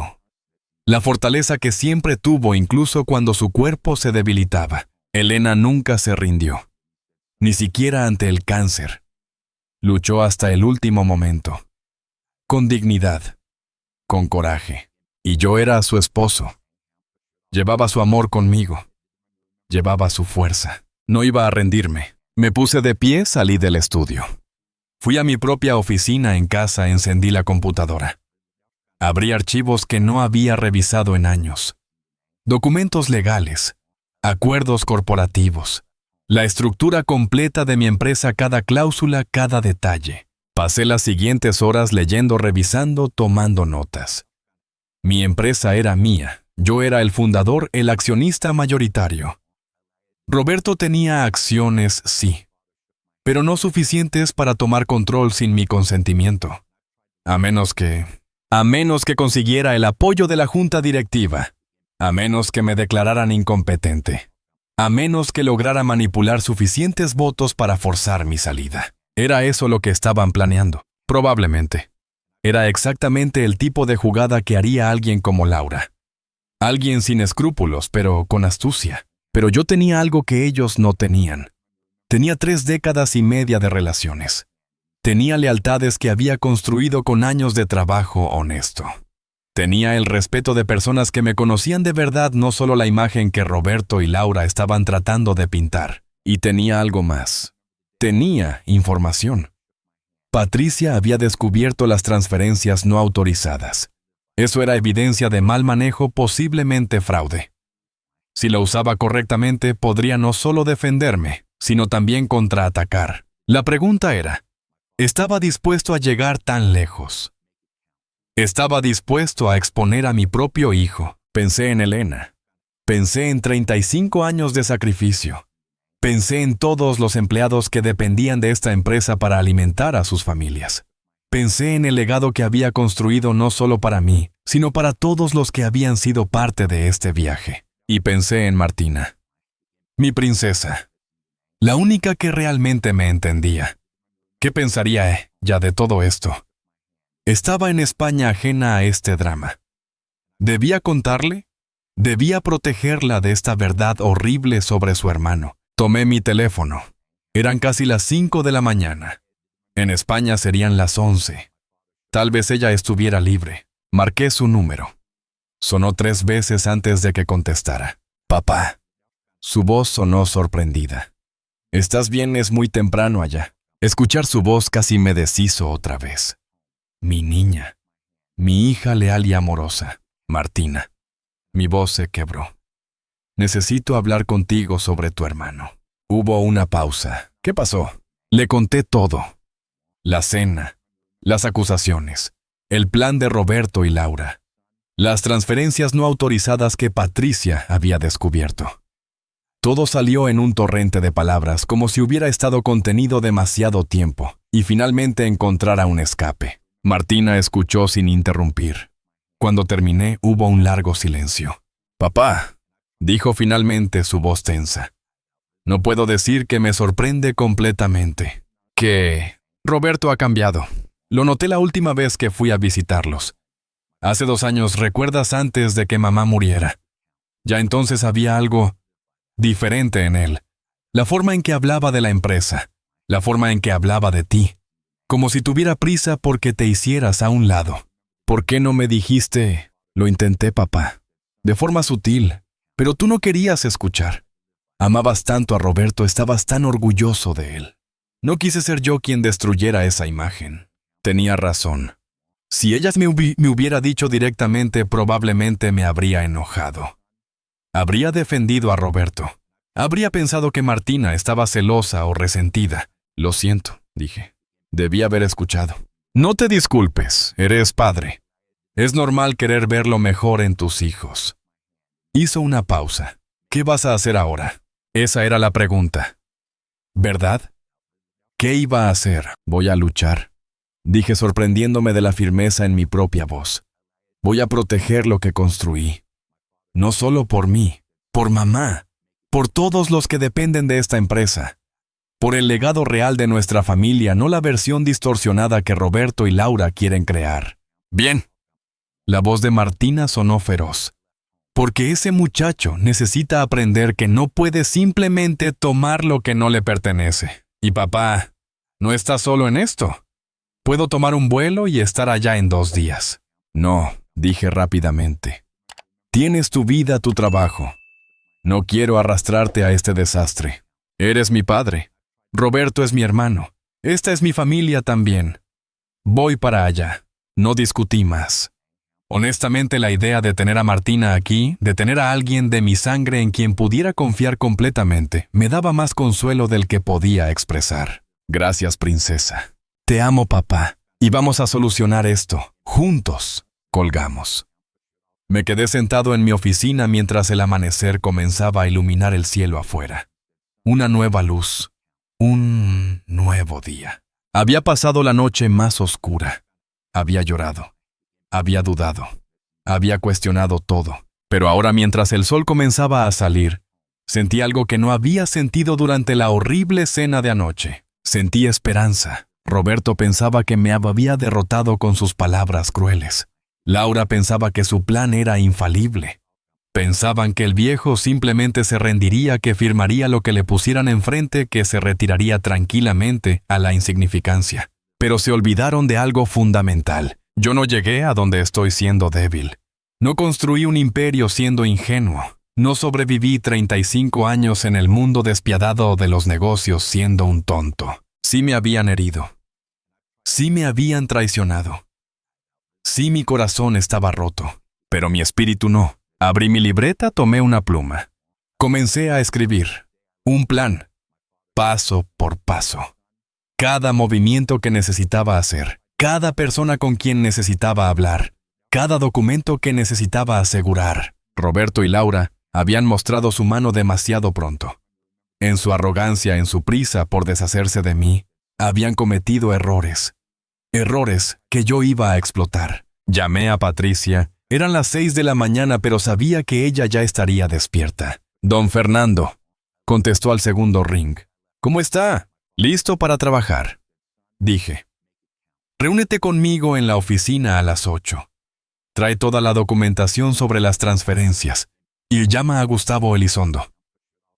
A: La fortaleza que siempre tuvo incluso cuando su cuerpo se debilitaba. Elena nunca se rindió, ni siquiera ante el cáncer. Luchó hasta el último momento, con dignidad, con coraje. Y yo era su esposo. Llevaba su amor conmigo. Llevaba su fuerza. No iba a rendirme. Me puse de pie, salí del estudio. Fui a mi propia oficina en casa, encendí la computadora. Abrí archivos que no había revisado en años. Documentos legales, acuerdos corporativos, la estructura completa de mi empresa, cada cláusula, cada detalle. Pasé las siguientes horas leyendo, revisando, tomando notas. Mi empresa era mía. Yo era el fundador, el accionista mayoritario. Roberto tenía acciones, sí, pero no suficientes para tomar control sin mi consentimiento. A menos que consiguiera el apoyo de la junta directiva, a menos que me declararan incompetente, a menos que lograra manipular suficientes votos para forzar mi salida. Era eso lo que estaban planeando, probablemente. Era exactamente el tipo de jugada que haría alguien como Laura. Alguien sin escrúpulos, pero con astucia. Pero yo tenía algo que ellos no tenían. Tenía 3 décadas y media de relaciones. Tenía lealtades que había construido con años de trabajo honesto. Tenía el respeto de personas que me conocían de verdad, no solo la imagen que Roberto y Laura estaban tratando de pintar. Y tenía algo más. Tenía información. Patricia había descubierto las transferencias no autorizadas. Eso era evidencia de mal manejo, posiblemente fraude. Si lo usaba correctamente, podría no solo defenderme, sino también contraatacar. La pregunta era, ¿estaba dispuesto a llegar tan lejos? Estaba dispuesto a exponer a mi propio hijo. Pensé en Elena. Pensé en 35 años de sacrificio. Pensé en todos los empleados que dependían de esta empresa para alimentar a sus familias. Pensé en el legado que había construido no solo para mí, sino para todos los que habían sido parte de este viaje. Y pensé en Martina, mi princesa, la única que realmente me entendía. ¿Qué pensaría ella de todo esto? Estaba en España ajena a este drama. ¿Debía contarle? ¿Debía protegerla de esta verdad horrible sobre su hermano? Tomé mi teléfono. Eran casi las 5 de la mañana. En España serían las 11. Tal vez ella estuviera libre. Marqué su número. Sonó 3 veces antes de que contestara. Papá. Su voz sonó sorprendida. ¿Estás bien? Es muy temprano allá. Escuchar su voz casi me deshizo otra vez. Mi niña. Mi hija leal y amorosa. Martina. Mi voz se quebró. Necesito hablar contigo sobre tu hermano. Hubo una pausa. ¿Qué pasó? Le conté todo. La cena, las acusaciones, el plan de Roberto y Laura, las transferencias no autorizadas que Patricia había descubierto. Todo salió en un torrente de palabras, como si hubiera estado contenido demasiado tiempo, y finalmente encontrara un escape. Martina escuchó sin interrumpir. Cuando terminé, hubo un largo silencio. «Papá», dijo finalmente, su voz tensa. «No puedo decir que me sorprende completamente. Que Roberto ha cambiado. Lo noté la última vez que fui a visitarlos. Hace 2 años, ¿recuerdas antes de que mamá muriera? Ya entonces había algo diferente en él. La forma en que hablaba de la empresa, la forma en que hablaba de ti, como si tuviera prisa porque te hicieras a un lado. ¿Por qué no me dijiste? Lo intenté, papá, de forma sutil, pero tú no querías escuchar. Amabas tanto a Roberto, estabas tan orgulloso de él. No quise ser yo quien destruyera esa imagen. Tenía razón. Si ella me hubiera dicho directamente, probablemente me habría enojado. Habría defendido a Roberto. Habría pensado que Martina estaba celosa o resentida. Lo siento, dije. Debí haber escuchado. No te disculpes, eres padre. Es normal querer ver lo mejor en tus hijos. Hizo una pausa. ¿Qué vas a hacer ahora? Esa era la pregunta. ¿Verdad? ¿Qué iba a hacer? Voy a luchar, dije sorprendiéndome de la firmeza en mi propia voz. Voy a proteger lo que construí. No solo por mí, por mamá, por todos los que dependen de esta empresa. Por el legado real de nuestra familia, no la versión distorsionada que Roberto y Laura quieren crear. Bien. La voz de Martina sonó feroz. Porque ese muchacho necesita aprender que no puede simplemente tomar lo que no le pertenece. Y papá, no está solo en esto. Puedo tomar un vuelo y estar allá en 2 días. No, dije rápidamente. Tienes tu vida, tu trabajo. No quiero arrastrarte a este desastre. Eres mi padre. Roberto es mi hermano. Esta es mi familia también. Voy para allá. No discutí más. Honestamente, la idea de tener a Martina aquí, de tener a alguien de mi sangre en quien pudiera confiar completamente, me daba más consuelo del que podía expresar. Gracias, princesa. Te amo, papá. Y vamos a solucionar esto. Juntos. Colgamos. Me quedé sentado en mi oficina mientras el amanecer comenzaba a iluminar el cielo afuera. Una nueva luz. Un nuevo día. Había pasado la noche más oscura. Había llorado. Había dudado. Había cuestionado todo. Pero ahora, mientras el sol comenzaba a salir, sentí algo que no había sentido durante la horrible cena de anoche. Sentí esperanza. Roberto pensaba que me había derrotado con sus palabras crueles. Laura pensaba que su plan era infalible. Pensaban que el viejo simplemente se rendiría, que firmaría lo que le pusieran enfrente, que se retiraría tranquilamente a la insignificancia. Pero se olvidaron de algo fundamental. Yo no llegué a donde estoy siendo débil. No construí un imperio siendo ingenuo. No sobreviví 35 años en el mundo despiadado de los negocios siendo un tonto. Sí me habían herido. Sí me habían traicionado. Sí, mi corazón estaba roto, pero mi espíritu no. Abrí mi libreta, tomé una pluma. Comencé a escribir. Un plan. Paso por paso. Cada movimiento que necesitaba hacer. Cada persona con quien necesitaba hablar. Cada documento que necesitaba asegurar. Roberto y Laura habían mostrado su mano demasiado pronto. En su arrogancia, en su prisa por deshacerse de mí, habían cometido errores. Errores que yo iba a explotar. Llamé a Patricia. Eran las 6 de la mañana, pero sabía que ella ya estaría despierta. Don Fernando, contestó al segundo ring. ¿Cómo está? ¿Listo para trabajar? Dije. Reúnete conmigo en la oficina a las 8. Trae toda la documentación sobre las transferencias y llama a Gustavo Elizondo.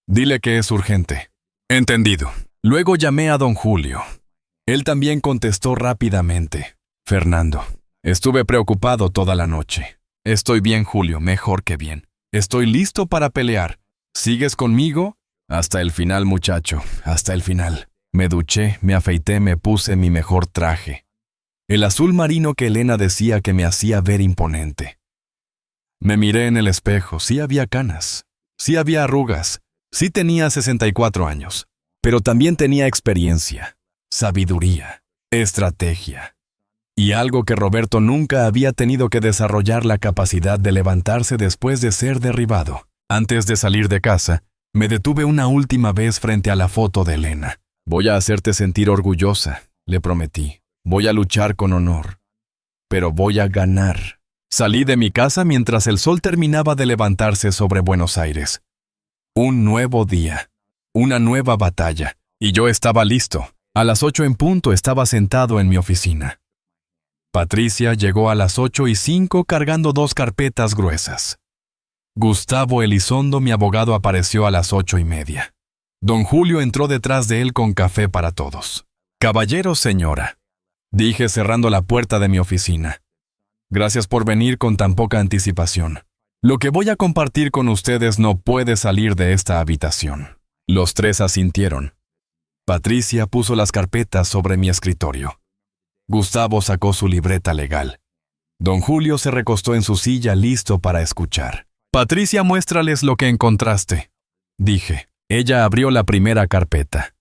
A: Dile que es urgente. Entendido. Luego llamé a don Julio. Él también contestó rápidamente. Fernando, estuve preocupado toda la noche. Estoy bien, Julio, mejor que bien. Estoy listo para pelear. ¿Sigues conmigo? Hasta el final, muchacho, hasta el final. Me duché, me afeité, me puse mi mejor traje. El azul marino que Elena decía que me hacía ver imponente. Me miré en el espejo, sí había canas, sí había arrugas, sí tenía 64 años, pero también tenía experiencia, sabiduría, estrategia. Y algo que Roberto nunca había tenido que desarrollar, la capacidad de levantarse después de ser derribado. Antes de salir de casa, me detuve una última vez frente a la foto de Elena. Voy a hacerte sentir orgullosa, le prometí. Voy a luchar con honor. Pero voy a ganar. Salí de mi casa mientras el sol terminaba de levantarse sobre Buenos Aires. Un nuevo día. Una nueva batalla. Y yo estaba listo. A las 8 en punto estaba sentado en mi oficina. Patricia llegó a las 8:05 cargando 2 carpetas gruesas. Gustavo Elizondo, mi abogado, apareció a las 8:30. Don Julio entró detrás de él con café para todos. «Caballero, señora», dije cerrando la puerta de mi oficina. «Gracias por venir con tan poca anticipación. Lo que voy a compartir con ustedes no puede salir de esta habitación». Los 3 asintieron. Patricia puso las carpetas sobre mi escritorio. Gustavo sacó su libreta legal. Don Julio se recostó en su silla listo para escuchar. «Patricia, muéstrales lo que encontraste», dije. Ella abrió la primera carpeta.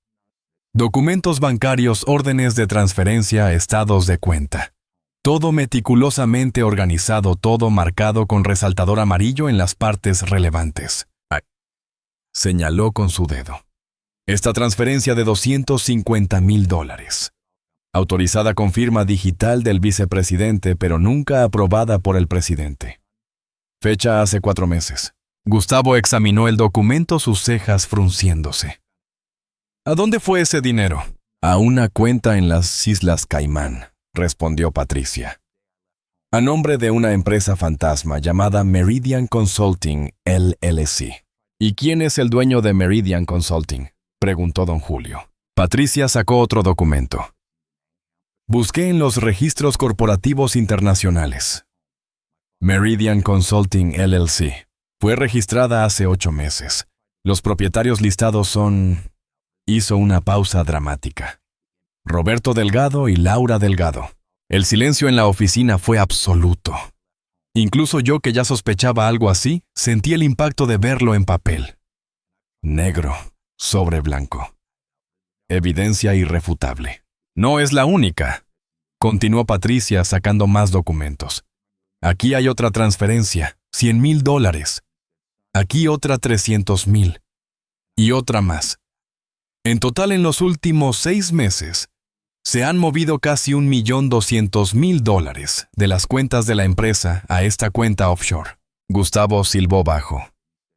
A: Documentos bancarios, órdenes de transferencia, estados de cuenta. Todo meticulosamente organizado, todo marcado con resaltador amarillo en las partes relevantes. Señaló con su dedo. Esta transferencia de $250,000. Autorizada con firma digital del vicepresidente, pero nunca aprobada por el presidente. Fecha hace 4 meses. Gustavo examinó el documento, sus cejas frunciéndose. ¿A dónde fue ese dinero? A una cuenta en las Islas Caimán, respondió Patricia. A nombre de una empresa fantasma llamada Meridian Consulting LLC. ¿Y quién es el dueño de Meridian Consulting?, preguntó don Julio. Patricia sacó otro documento. Busqué en los registros corporativos internacionales. Meridian Consulting LLC fue registrada hace 8 meses. Los propietarios listados son... Hizo una pausa dramática. Roberto Delgado y Laura Delgado. El silencio en la oficina fue absoluto. Incluso yo, que ya sospechaba algo así, sentí el impacto de verlo en papel. Negro sobre blanco. Evidencia irrefutable. No es la única, continuó Patricia sacando más documentos. Aquí hay otra transferencia, $100,000. Aquí otra 300,000. Y otra más. En total, en los últimos 6 meses, se han movido casi $1,200,000 de las cuentas de la empresa a esta cuenta offshore. Gustavo silbó bajo.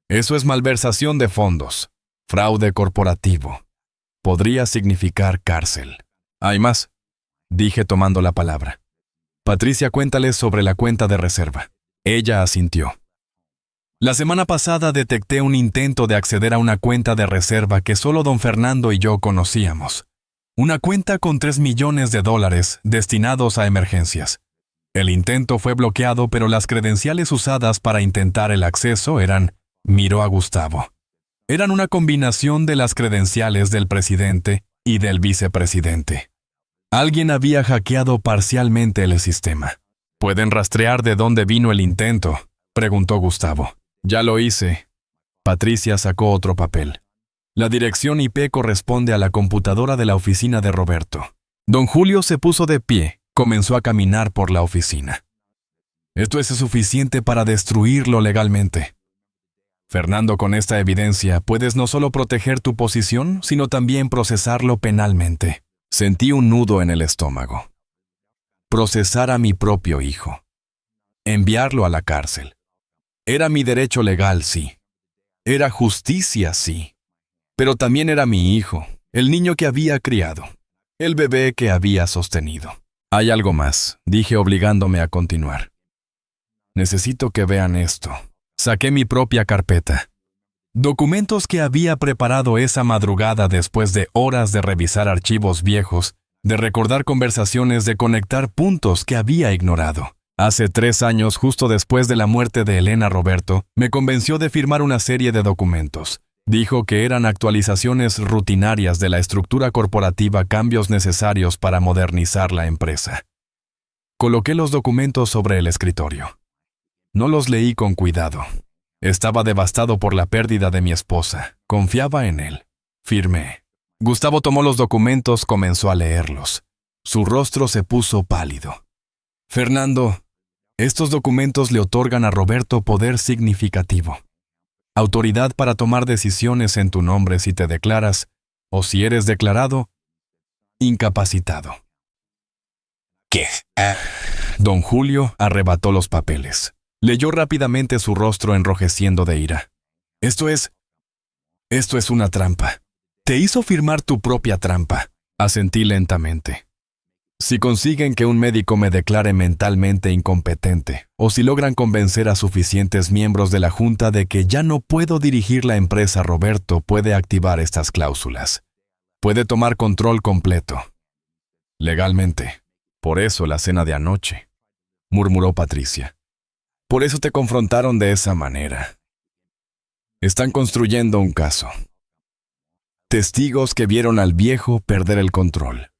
A: Eso es malversación de fondos, fraude corporativo. Podría significar cárcel. ¿Hay más?, dije tomando la palabra. Patricia, cuéntales sobre la cuenta de reserva. Ella asintió. La semana pasada detecté un intento de acceder a una cuenta de reserva que solo don Fernando y yo conocíamos. Una cuenta con $3 millones destinados a emergencias. El intento fue bloqueado, pero las credenciales usadas para intentar el acceso miró a Gustavo. Eran una combinación de las credenciales del presidente y del vicepresidente. Alguien había hackeado parcialmente el sistema. ¿Pueden rastrear de dónde vino el intento?, preguntó Gustavo. Ya lo hice. Patricia sacó otro papel. La dirección IP corresponde a la computadora de la oficina de Roberto. Don Julio se puso de pie, comenzó a caminar por la oficina. Esto es suficiente para destruirlo legalmente. Fernando, con esta evidencia puedes no solo proteger tu posición, sino también procesarlo penalmente. Sentí un nudo en el estómago. Procesar a mi propio hijo. Enviarlo a la cárcel. Era mi derecho legal, sí. Era justicia, sí. Pero también era mi hijo, el niño que había criado, el bebé que había sostenido. Hay algo más, dije obligándome a continuar. Necesito que vean esto. Saqué mi propia carpeta. Documentos que había preparado esa madrugada después de horas de revisar archivos viejos, de recordar conversaciones, de conectar puntos que había ignorado. Hace 3 años, justo después de la muerte de Elena, Roberto me convenció de firmar una serie de documentos. Dijo que eran actualizaciones rutinarias de la estructura corporativa, cambios necesarios para modernizar la empresa. Coloqué los documentos sobre el escritorio. No los leí con cuidado. Estaba devastado por la pérdida de mi esposa. Confiaba en él. Firmé. Gustavo tomó los documentos, comenzó a leerlos. Su rostro se puso pálido. Fernando, estos documentos le otorgan a Roberto poder significativo. Autoridad para tomar decisiones en tu nombre si te declaras, o si eres declarado, incapacitado. ¿Qué? Don Julio arrebató los papeles. Leyó rápidamente, su rostro enrojeciendo de ira. Esto es una trampa. Te hizo firmar tu propia trampa. Asentí lentamente. Si consiguen que un médico me declare mentalmente incompetente, o si logran convencer a suficientes miembros de la junta de que ya no puedo dirigir la empresa, Roberto puede activar estas cláusulas. Puede tomar control completo. Legalmente. Por eso la cena de anoche, murmuró Patricia. Por eso te confrontaron de esa manera. Están construyendo un caso. Testigos que vieron al viejo perder el control.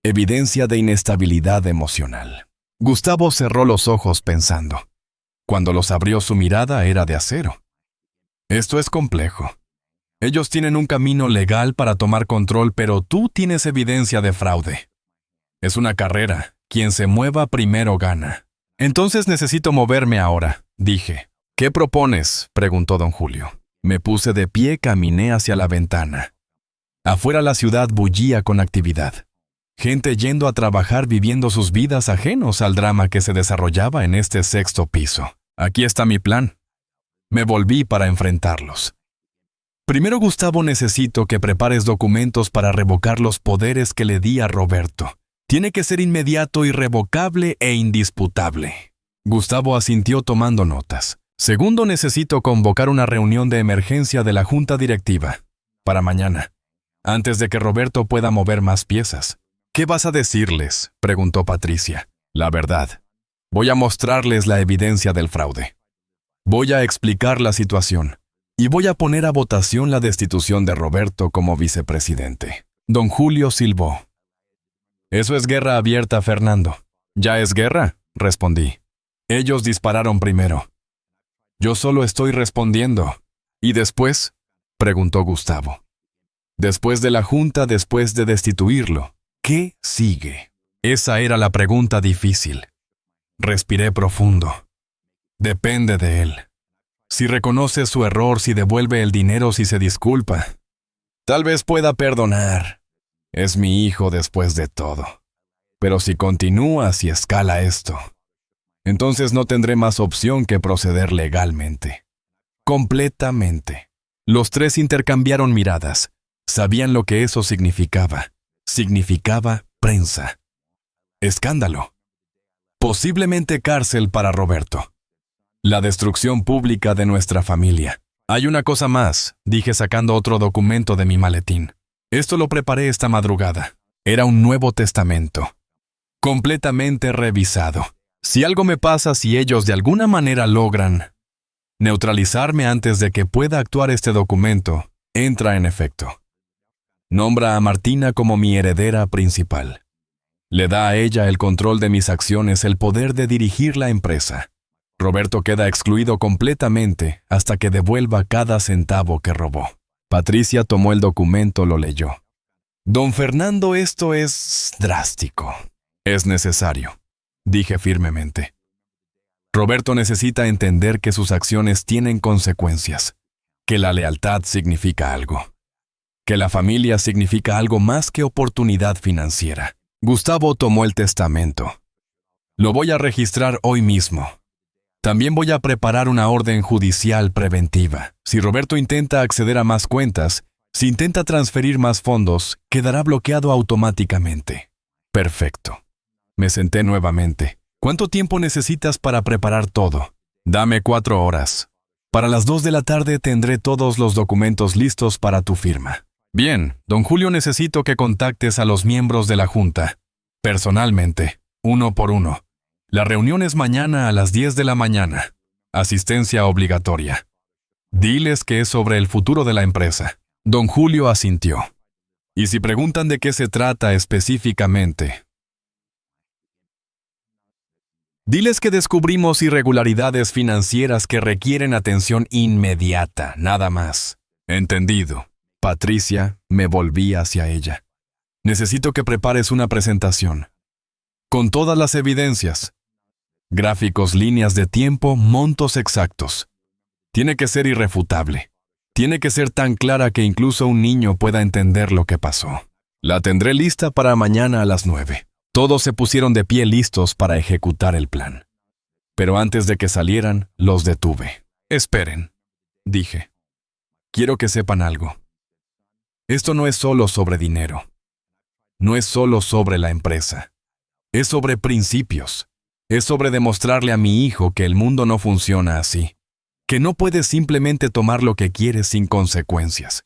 A: Evidencia de inestabilidad emocional. Gustavo cerró los ojos pensando. Cuando los abrió, su mirada era de acero. Esto es complejo. Ellos tienen un camino legal para tomar control, pero tú tienes evidencia de fraude. Es una carrera. Quien se mueva primero gana. Entonces necesito moverme ahora, dije. ¿Qué propones?, preguntó don Julio. Me puse de pie, caminé hacia la ventana. Afuera la ciudad bullía con actividad. Gente yendo a trabajar viviendo sus vidas ajenos al drama que se desarrollaba en este sexto piso. Aquí está mi plan. Me volví para enfrentarlos. Primero, Gustavo, necesito que prepares documentos para revocar los poderes que le di a Roberto. Tiene que ser inmediato, irrevocable e indisputable. Gustavo asintió tomando notas. Segundo, necesito convocar una reunión de emergencia de la junta directiva. Para mañana, antes de que Roberto pueda mover más piezas. ¿Qué vas a decirles?, preguntó Patricia. La verdad. Voy a mostrarles la evidencia del fraude. Voy a explicar la situación. Y voy a poner a votación la destitución de Roberto como vicepresidente. Don Julio silbó. Eso es guerra abierta, Fernando. ¿Ya es guerra?, respondí. Ellos dispararon primero. Yo solo estoy respondiendo. ¿Y después?, preguntó Gustavo. Después de la junta, después de destituirlo, ¿qué sigue? Esa era la pregunta difícil. Respiré profundo. Depende de él. Si reconoce su error, si devuelve el dinero, si se disculpa. Tal vez pueda perdonar. Es mi hijo después de todo. Pero si continúa, si escala esto, entonces no tendré más opción que proceder legalmente. Completamente. Los tres intercambiaron miradas. Sabían lo que eso significaba. Significaba prensa. Escándalo. Posiblemente cárcel para Roberto. La destrucción pública de nuestra familia. Hay una cosa más, dije sacando otro documento de mi maletín. Esto lo preparé esta madrugada. Era un Nuevo Testamento. Completamente revisado. Si algo me pasa, si ellos de alguna manera logran neutralizarme antes de que pueda actuar este documento, entra en efecto. Nombra a Martina como mi heredera principal. Le da a ella el control de mis acciones, el poder de dirigir la empresa. Roberto queda excluido completamente hasta que devuelva cada centavo que robó. Patricia tomó el documento, lo leyó. Don Fernando, esto es drástico. Es necesario, dije firmemente. Roberto necesita entender que sus acciones tienen consecuencias, que la lealtad significa algo, que la familia significa algo más que oportunidad financiera. Gustavo tomó el testamento. Lo voy a registrar hoy mismo. También voy a preparar una orden judicial preventiva. Si Roberto intenta acceder a más cuentas, si intenta transferir más fondos, quedará bloqueado automáticamente. Perfecto. Me senté nuevamente. ¿Cuánto tiempo necesitas para preparar todo? Dame 4 horas. Para las 2 de la tarde tendré todos los documentos listos para tu firma. Bien, don Julio, necesito que contactes a los miembros de la junta. Personalmente, uno por uno. La reunión es mañana a las 10 de la mañana. Asistencia obligatoria. Diles que es sobre el futuro de la empresa. Don Julio asintió. Y si preguntan de qué se trata específicamente, diles que descubrimos irregularidades financieras que requieren atención inmediata, nada más. Entendido. Patricia, me volví hacia ella. Necesito que prepares una presentación. Con todas las evidencias. Gráficos, líneas de tiempo, montos exactos. Tiene que ser irrefutable. Tiene que ser tan clara que incluso un niño pueda entender lo que pasó. La tendré lista para mañana a las 9. Todos se pusieron de pie listos para ejecutar el plan. Pero antes de que salieran, los detuve. Esperen, dije. Quiero que sepan algo. Esto no es solo sobre dinero. No es solo sobre la empresa. Es sobre principios. Es sobre demostrarle a mi hijo que el mundo no funciona así. Que no puedes simplemente tomar lo que quieres sin consecuencias.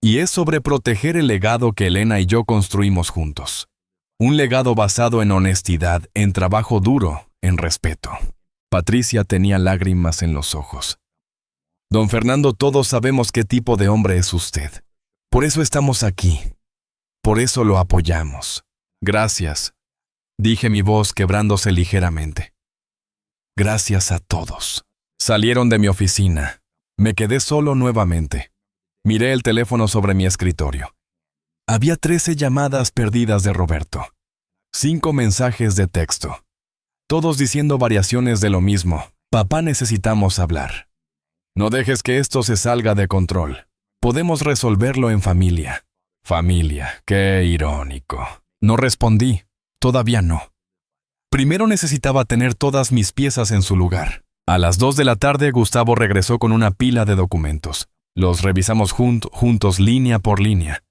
A: Y es sobre proteger el legado que Elena y yo construimos juntos. Un legado basado en honestidad, en trabajo duro, en respeto. Patricia tenía lágrimas en los ojos. Don Fernando, todos sabemos qué tipo de hombre es usted. Por eso estamos aquí. Por eso lo apoyamos. Gracias, dije, mi voz quebrándose ligeramente. Gracias a todos. Salieron de mi oficina. Me quedé solo nuevamente. Miré el teléfono sobre mi escritorio. Había 13 llamadas perdidas de Roberto. 5 mensajes de texto. Todos diciendo variaciones de lo mismo. Papá, necesitamos hablar. No dejes que esto se salga de control. Podemos resolverlo en familia. Familia, qué irónico. No respondí. Todavía no. Primero necesitaba tener todas mis piezas en su lugar. A las 2 de la tarde, Gustavo regresó con una pila de documentos. Los revisamos juntos línea por línea.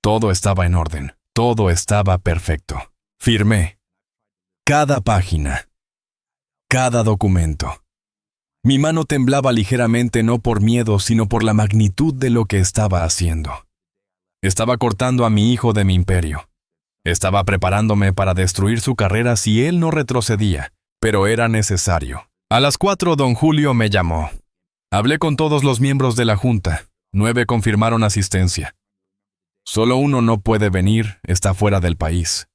A: Todo estaba en orden. Todo estaba perfecto. Firmé. Cada página. Cada documento. Mi mano temblaba ligeramente no por miedo, sino por la magnitud de lo que estaba haciendo. Estaba cortando a mi hijo de mi imperio. Estaba preparándome para destruir su carrera si él no retrocedía, pero era necesario. A las 4 don Julio me llamó. Hablé con todos los miembros de la junta. 9 confirmaron asistencia. Solo uno no puede venir, está fuera del país.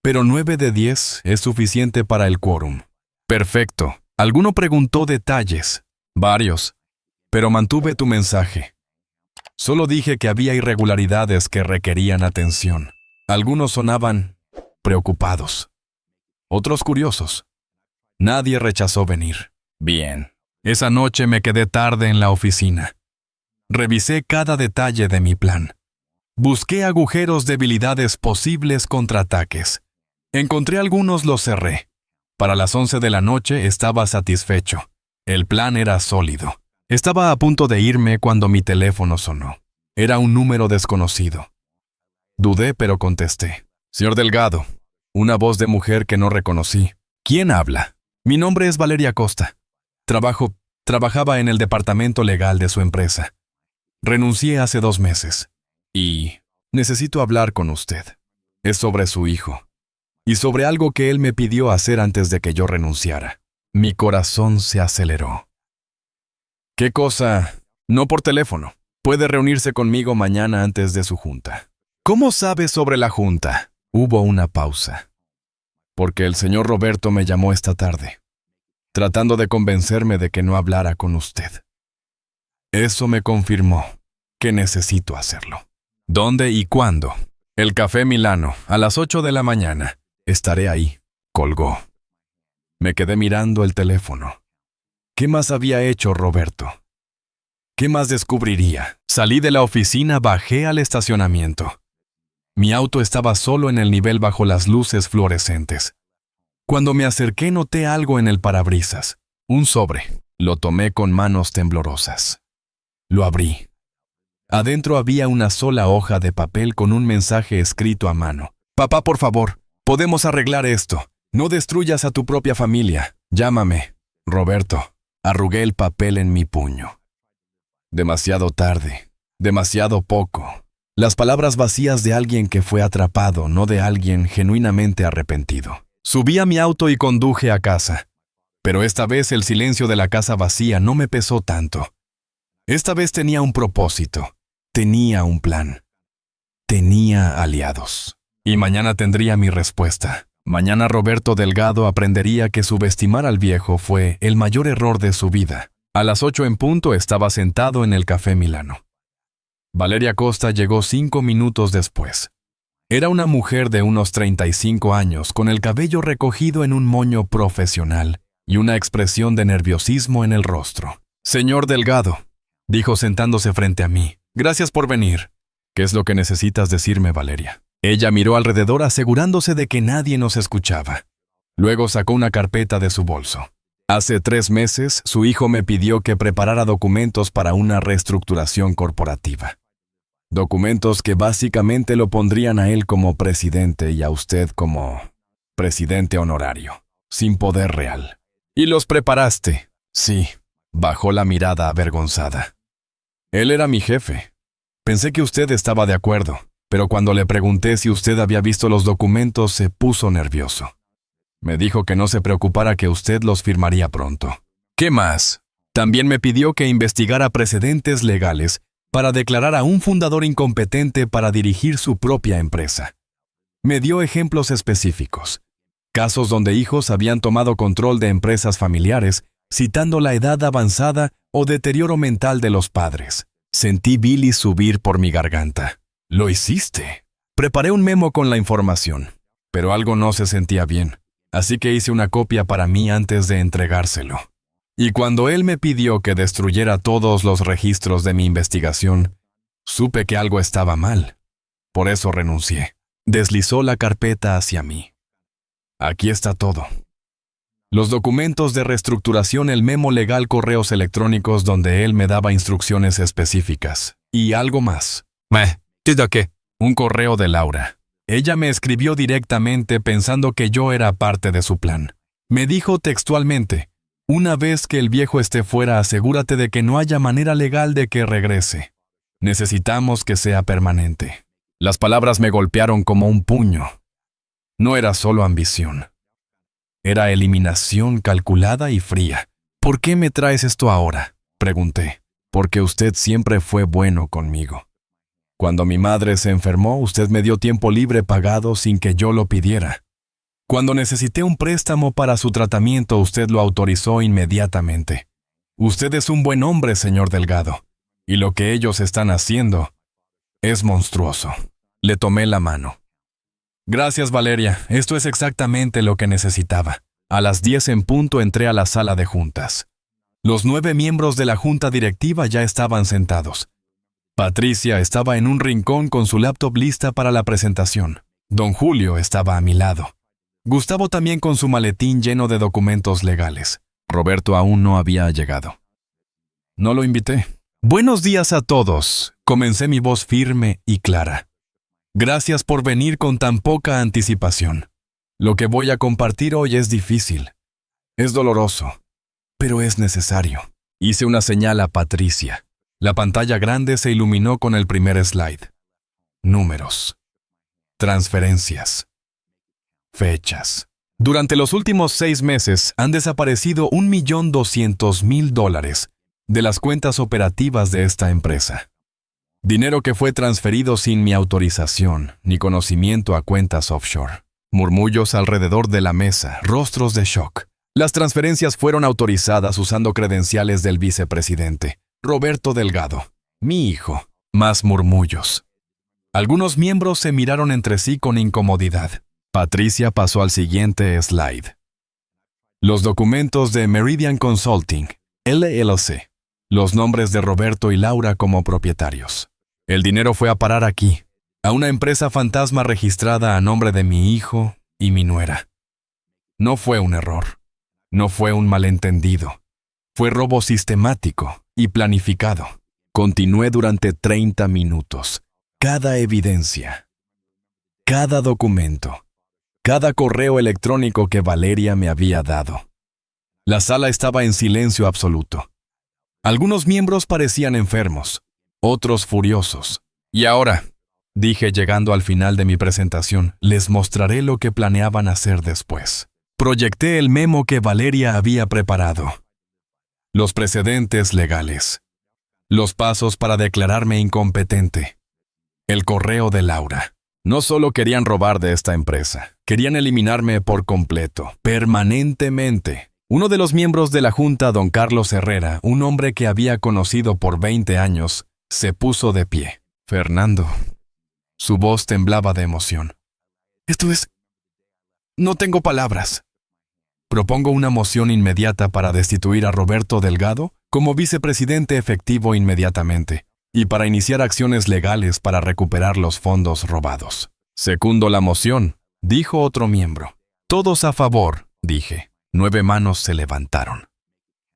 A: Pero 9 de 10 es suficiente para el quórum. Perfecto. Alguno preguntó detalles. Varios. Pero mantuve tu mensaje. Solo dije que había irregularidades que requerían atención. Algunos sonaban preocupados. Otros curiosos. Nadie rechazó venir. Bien. Esa noche me quedé tarde en la oficina. Revisé cada detalle de mi plan. Busqué agujeros, debilidades, posibles contraataques. Encontré algunos, los cerré. Para las 11 de la noche estaba satisfecho. El plan era sólido. Estaba a punto de irme cuando mi teléfono sonó. Era un número desconocido. Dudé, pero contesté. Señor Delgado, una voz de mujer que no reconocí. ¿Quién habla? Mi nombre es Valeria Costa. Trabajaba en el departamento legal de su empresa. Renuncié hace 2 meses. Y necesito hablar con usted. Es sobre su hijo. Y sobre algo que él me pidió hacer antes de que yo renunciara. Mi corazón se aceleró. ¿Qué cosa? No por teléfono. Puede reunirse conmigo mañana antes de su junta. ¿Cómo sabe sobre la junta? Hubo una pausa. Porque el señor Roberto me llamó esta tarde, tratando de convencerme de que no hablara con usted. Eso me confirmó que necesito hacerlo. ¿Dónde y cuándo? El Café Milano, a las 8 de la mañana. Estaré ahí. Colgó. Me quedé mirando el teléfono. ¿Qué más había hecho Roberto? ¿Qué más descubriría? Salí de la oficina, bajé al estacionamiento. Mi auto estaba solo en el nivel bajo las luces fluorescentes. Cuando me acerqué noté algo en el parabrisas. Un sobre. Lo tomé con manos temblorosas. Lo abrí. Adentro había una sola hoja de papel con un mensaje escrito a mano. Papá, por favor, podemos arreglar esto. No destruyas a tu propia familia. Llámame. Roberto. Arrugué el papel en mi puño. Demasiado tarde. Demasiado poco. Las palabras vacías de alguien que fue atrapado, no de alguien genuinamente arrepentido. Subí a mi auto y conduje a casa. Pero esta vez el silencio de la casa vacía no me pesó tanto. Esta vez tenía un propósito. Tenía un plan. Tenía aliados. Y mañana tendría mi respuesta. Mañana Roberto Delgado aprendería que subestimar al viejo fue el mayor error de su vida. A las 8 en punto estaba sentado en el Café Milano. Valeria Costa llegó 5 minutos después. Era una mujer de unos 35 años, con el cabello recogido en un moño profesional y una expresión de nerviosismo en el rostro. Señor Delgado, dijo sentándose frente a mí. Gracias por venir. ¿Qué es lo que necesitas decirme, Valeria? Ella miró alrededor asegurándose de que nadie nos escuchaba. Luego sacó una carpeta de su bolso. Hace 3 meses, su hijo me pidió que preparara documentos para una reestructuración corporativa. Documentos que básicamente lo pondrían a él como presidente y a usted como presidente honorario, sin poder real. ¿Y los preparaste? Sí, bajó la mirada avergonzada. Él era mi jefe. Pensé que usted estaba de acuerdo, pero cuando le pregunté si usted había visto los documentos se puso nervioso. Me dijo que no se preocupara, que usted los firmaría pronto. ¿Qué más? También me pidió que investigara precedentes legales para declarar a un fundador incompetente para dirigir su propia empresa. Me dio ejemplos específicos. Casos donde hijos habían tomado control de empresas familiares, citando la edad avanzada o deterioro mental de los padres. Sentí bilis subir por mi garganta. ¿Lo hiciste? Preparé un memo con la información, pero algo no se sentía bien. Así que hice una copia para mí antes de entregárselo. Y cuando él me pidió que destruyera todos los registros de mi investigación, supe que algo estaba mal. Por eso renuncié. Deslizó la carpeta hacia mí. Aquí está todo. Los documentos de reestructuración, el memo legal, correos electrónicos donde él me daba instrucciones específicas. Y algo más.
B: ¿Qué?
A: Un correo de Laura. Ella me escribió directamente pensando que yo era parte de su plan. Me dijo textualmente: una vez que el viejo esté fuera, asegúrate de que no haya manera legal de que regrese. Necesitamos que sea permanente. Las palabras me golpearon como un puño. No era solo ambición. Era eliminación calculada y fría. ¿Por qué me traes esto ahora?, pregunté. Porque usted siempre fue bueno conmigo. Cuando mi madre se enfermó, usted me dio tiempo libre pagado sin que yo lo pidiera. Cuando necesité un préstamo para su tratamiento, usted lo autorizó inmediatamente. Usted es un buen hombre, señor Delgado. Y lo que ellos están haciendo es monstruoso. Le tomé la mano. Gracias, Valeria. Esto es exactamente lo que necesitaba. A las 10 en punto entré a la sala de juntas. Los 9 miembros de la junta directiva ya estaban sentados. Patricia estaba en un rincón con su laptop lista para la presentación. Don Julio estaba a mi lado. Gustavo también con su maletín lleno de documentos legales. Roberto aún no había llegado. No lo invité. Buenos días a todos. Comencé mi voz firme y clara. Gracias por venir con tan poca anticipación. Lo que voy a compartir hoy es difícil. Es doloroso, pero es necesario. Hice una señal a Patricia. La pantalla grande se iluminó con el primer slide. Números. Transferencias. Fechas. Durante los últimos 6 meses han desaparecido $1.200.000 de las cuentas operativas de esta empresa. Dinero que fue transferido sin mi autorización ni conocimiento a cuentas offshore. Murmullos alrededor de la mesa, rostros de shock. Las transferencias fueron autorizadas usando credenciales del vicepresidente, Roberto Delgado, mi hijo. Más murmullos. Algunos miembros se miraron entre sí con incomodidad. Patricia pasó al siguiente slide. Los documentos de Meridian Consulting, LLC. Los nombres de Roberto y Laura como propietarios. El dinero fue a parar aquí, a una empresa fantasma registrada a nombre de mi hijo y mi nuera. No fue un error. No fue un malentendido. Fue robo sistemático y planificado. Continué durante 30 minutos. Cada evidencia, cada documento, cada correo electrónico que Valeria me había dado. La sala estaba en silencio absoluto. Algunos miembros parecían enfermos, otros furiosos. Y ahora, dije llegando al final de mi presentación, les mostraré lo que planeaban hacer después. Proyecté el memo que Valeria había preparado. Los precedentes legales. Los pasos para declararme incompetente. El correo de Laura. No solo querían robar de esta empresa, querían eliminarme por completo, permanentemente. Uno de los miembros de la junta, don Carlos Herrera, un hombre que había conocido por 20 años, se puso de pie. Fernando. Su voz temblaba de emoción. Esto es... No tengo palabras. Propongo una moción inmediata para destituir a Roberto Delgado como vicepresidente efectivo inmediatamente y para iniciar acciones legales para recuperar los fondos robados. Secundo la moción, dijo otro miembro. Todos a favor, dije. 9 manos se levantaron.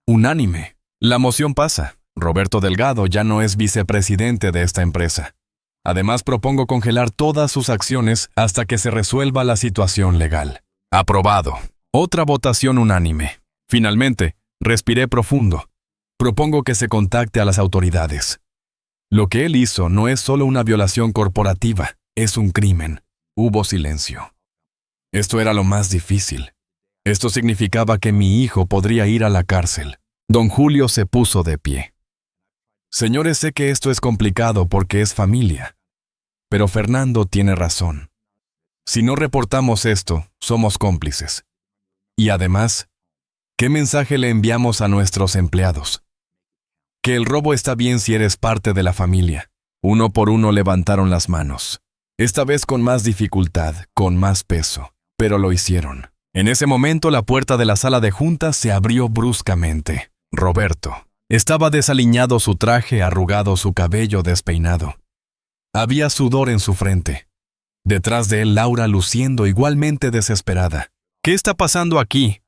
A: Unánime. La moción pasa. Roberto Delgado ya no es vicepresidente de esta empresa. Además, propongo congelar todas sus acciones hasta que se resuelva la situación legal. Aprobado. Otra votación unánime. Finalmente, respiré profundo. Propongo que se contacte a las autoridades. Lo que él hizo no es solo una violación corporativa, es un crimen. Hubo silencio. Esto era lo más difícil. Esto significaba que mi hijo podría ir a la cárcel. Don Julio se puso de pie. Señores, sé que esto es complicado porque es familia. Pero Fernando tiene razón. Si no reportamos esto, somos cómplices. Y además, ¿qué mensaje le enviamos a nuestros empleados? Que el robo está bien si eres parte de la familia. Uno por uno levantaron las manos. Esta vez con más dificultad, con más peso, pero lo hicieron. En ese momento la puerta de la sala de juntas se abrió bruscamente. Roberto. Estaba desaliñado su traje, arrugado su cabello despeinado. Había sudor en su frente. Detrás de él, Laura luciendo igualmente desesperada. «¿Qué está pasando aquí?»,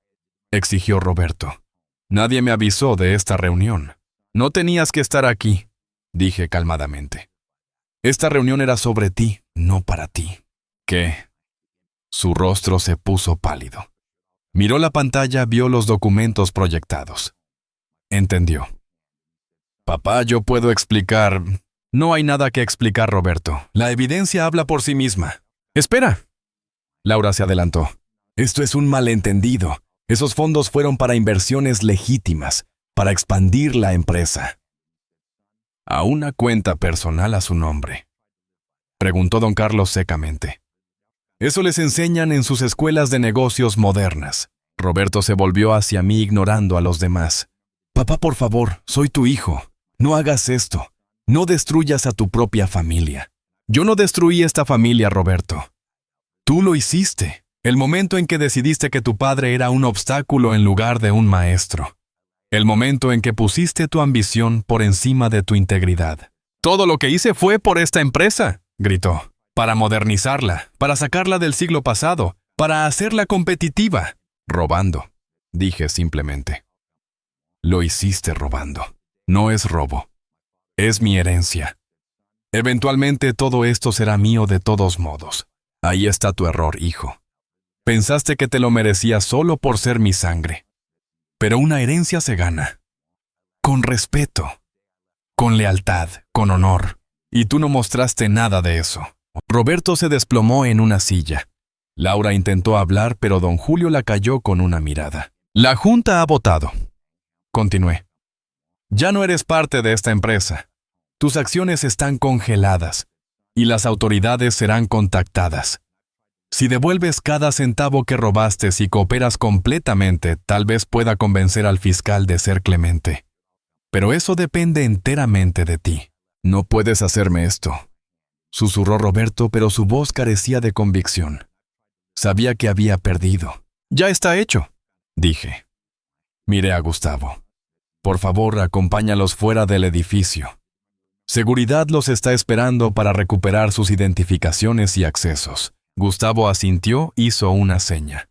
A: exigió Roberto. «Nadie me avisó de esta reunión». «No tenías que estar aquí», dije calmadamente. «Esta reunión era sobre ti, no para ti». «¿Qué?». Su rostro se puso pálido. Miró la pantalla, vio los documentos proyectados. Entendió. «Papá, yo puedo explicar». «No hay nada que explicar, Roberto. La evidencia habla por sí misma». «Espera». Laura se adelantó. «Esto es un malentendido. Esos fondos fueron para inversiones legítimas, para expandir la empresa». «¿A una cuenta personal a su nombre?», preguntó don Carlos secamente. «Eso les enseñan en sus escuelas de negocios modernas». Roberto se volvió hacia mí ignorando a los demás. «Papá, por favor, soy tu hijo. No hagas esto. No destruyas a tu propia familia». «Yo no destruí esta familia, Roberto. Tú lo hiciste. El momento en que decidiste que tu padre era un obstáculo en lugar de un maestro. El momento en que pusiste tu ambición por encima de tu integridad». «Todo lo que hice fue por esta empresa», gritó. «Para modernizarla, para sacarla del siglo pasado, para hacerla competitiva». «Robando», dije simplemente. «Lo hiciste robando. No es robo. Es mi herencia. Eventualmente todo esto será mío de todos modos. Ahí está tu error, hijo. Pensaste que te lo merecías solo por ser mi sangre. Pero una herencia se gana. Con respeto. Con lealtad, con honor. Y tú no mostraste nada de eso». Roberto se desplomó en una silla. Laura intentó hablar, pero don Julio la calló con una mirada. «La Junta ha votado», continué. «Ya no eres parte de esta empresa. Tus acciones están congeladas y las autoridades serán contactadas. Si devuelves cada centavo que robaste y cooperas completamente, tal vez pueda convencer al fiscal de ser clemente. Pero eso depende enteramente de ti». «No puedes hacerme esto», susurró Roberto, pero su voz carecía de convicción. Sabía que había perdido. «Ya está hecho», dije. Miré a Gustavo. «Por favor, acompáñalos fuera del edificio. Seguridad los está esperando para recuperar sus identificaciones y accesos». Gustavo asintió, hizo una seña.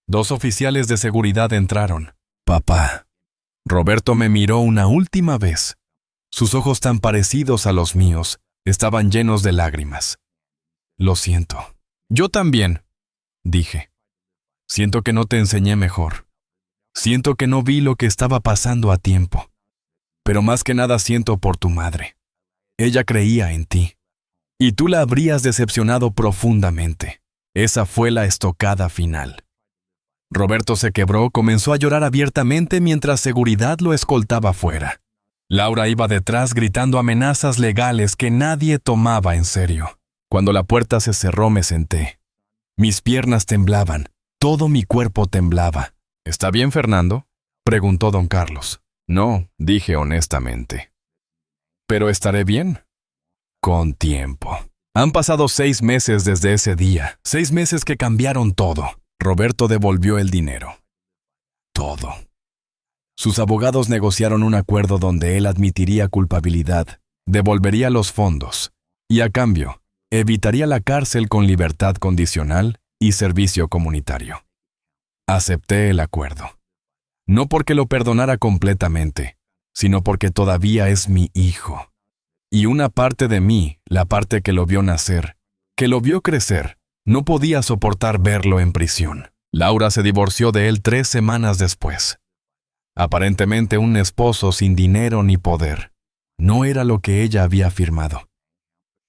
A: 2 oficiales de seguridad entraron. «Papá». Roberto me miró una última vez. Sus ojos tan parecidos a los míos estaban llenos de lágrimas. «Lo siento». «Yo también», dije. «Siento que no te enseñé mejor. Siento que no vi lo que estaba pasando a tiempo. Pero más que nada siento por tu madre. Ella creía en ti. Y tú la habrías decepcionado profundamente. Esa fue la estocada final». Roberto se quebró, comenzó a llorar abiertamente mientras seguridad lo escoltaba fuera. Laura iba detrás gritando amenazas legales que nadie tomaba en serio. Cuando la puerta se cerró me senté. Mis piernas temblaban, todo mi cuerpo temblaba. «¿Está bien, Fernando?», preguntó don Carlos. «No», dije honestamente. «Pero estaré bien». «Con tiempo». Han pasado 6 meses desde ese día, 6 meses que cambiaron todo. Roberto devolvió el dinero. Todo. Sus abogados negociaron un acuerdo donde él admitiría culpabilidad, devolvería los fondos y, a cambio, evitaría la cárcel con libertad condicional y servicio comunitario. Acepté el acuerdo. No porque lo perdonara completamente, sino porque todavía es mi hijo. Y una parte de mí, la parte que lo vio nacer, que lo vio crecer, no podía soportar verlo en prisión. Laura se divorció de él 3 semanas después. Aparentemente un esposo sin dinero ni poder. No era lo que ella había afirmado.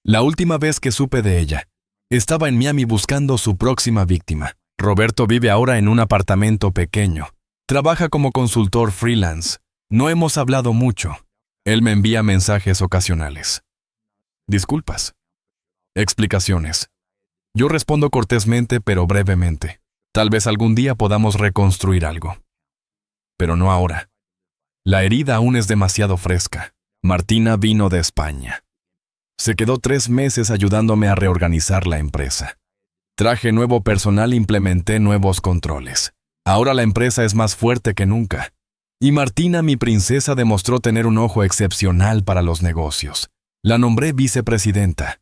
A: La última vez que supe de ella, estaba en Miami buscando su próxima víctima. Roberto vive ahora en un apartamento pequeño. Trabaja como consultor freelance. No hemos hablado mucho. Él me envía mensajes ocasionales. Disculpas. Explicaciones. Yo respondo cortésmente pero brevemente. Tal vez algún día podamos reconstruir algo. Pero no ahora. La herida aún es demasiado fresca. Martina vino de España. Se quedó 3 meses ayudándome a reorganizar la empresa. Traje nuevo personal e implementé nuevos controles. Ahora la empresa es más fuerte que nunca. Y Martina, mi princesa, demostró tener un ojo excepcional para los negocios. La nombré vicepresidenta,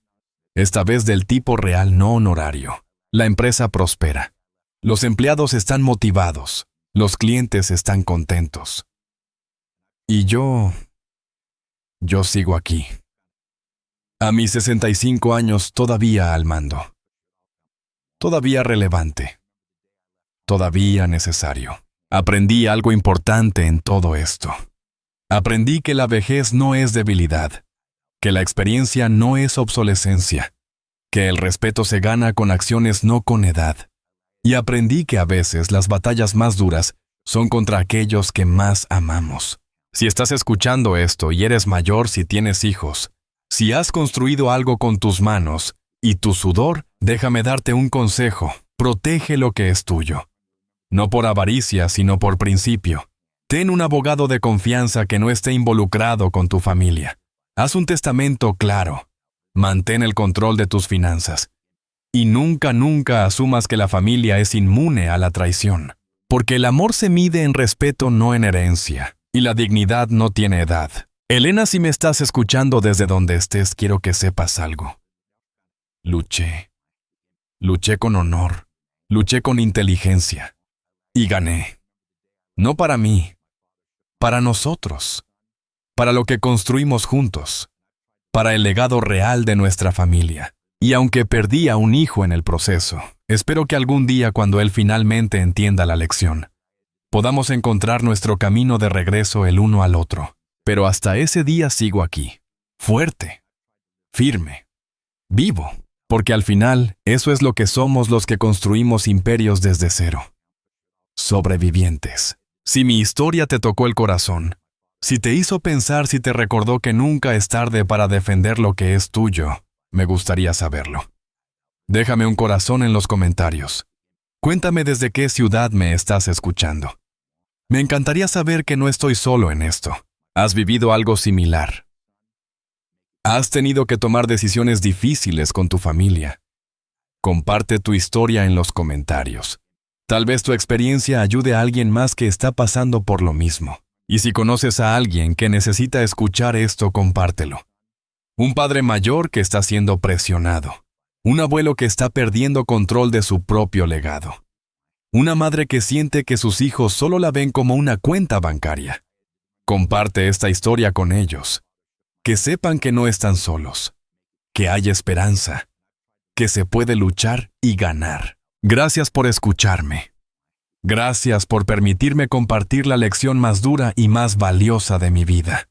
A: esta vez del tipo real no honorario. La empresa prospera. Los empleados están motivados. Los clientes están contentos. Y yo sigo aquí. A mis 65 años todavía al mando. Todavía relevante. Todavía necesario. Aprendí algo importante en todo esto. Aprendí que la vejez no es debilidad, que la experiencia no es obsolescencia, que el respeto se gana con acciones, no con edad. Y aprendí que a veces las batallas más duras son contra aquellos que más amamos. Si estás escuchando esto y eres mayor, si tienes hijos, si has construido algo con tus manos y tu sudor, déjame darte un consejo: protege lo que es tuyo. No por avaricia, sino por principio. Ten un abogado de confianza que no esté involucrado con tu familia. Haz un testamento claro. Mantén el control de tus finanzas. Y nunca asumas que la familia es inmune a la traición. Porque el amor se mide en respeto, no en herencia. Y la dignidad no tiene edad. Elena, si me estás escuchando desde donde estés, quiero que sepas algo. Luché con honor. Luché con inteligencia. Y gané. No para mí. Para nosotros. Para lo que construimos juntos. Para el legado real de nuestra familia. Y aunque perdí a un hijo en el proceso, espero que algún día, cuando él finalmente entienda la lección, podamos encontrar nuestro camino de regreso el uno al otro. Pero hasta ese día sigo aquí, fuerte, firme, vivo, porque al final eso es lo que somos los que construimos imperios desde cero. Sobrevivientes. Si mi historia te tocó el corazón, si te hizo pensar, si te recordó que nunca es tarde para defender lo que es tuyo, me gustaría saberlo. Déjame un corazón en los comentarios. Cuéntame desde qué ciudad me estás escuchando. Me encantaría saber que no estoy solo en esto. Has vivido algo similar. Has tenido que tomar decisiones difíciles con tu familia. Comparte tu historia en los comentarios. Tal vez tu experiencia ayude a alguien más que está pasando por lo mismo. Y si conoces a alguien que necesita escuchar esto, compártelo. Un padre mayor que está siendo presionado. Un abuelo que está perdiendo control de su propio legado. Una madre que siente que sus hijos solo la ven como una cuenta bancaria. Comparte esta historia con ellos. Que sepan que no están solos. Que hay esperanza. Que se puede luchar y ganar. Gracias por escucharme. Gracias por permitirme compartir la lección más dura y más valiosa de mi vida.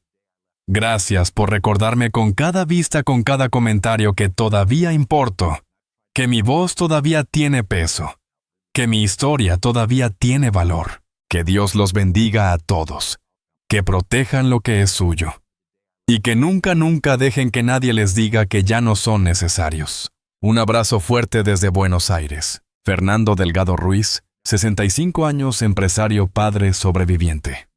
A: Gracias por recordarme con cada vista, con cada comentario, que todavía importo, que mi voz todavía tiene peso, que mi historia todavía tiene valor. Que Dios los bendiga a todos, que protejan lo que es suyo, y que nunca dejen que nadie les diga que ya no son necesarios. Un abrazo fuerte desde Buenos Aires. Fernando Delgado Ruiz, 65 años, empresario, padre sobreviviente.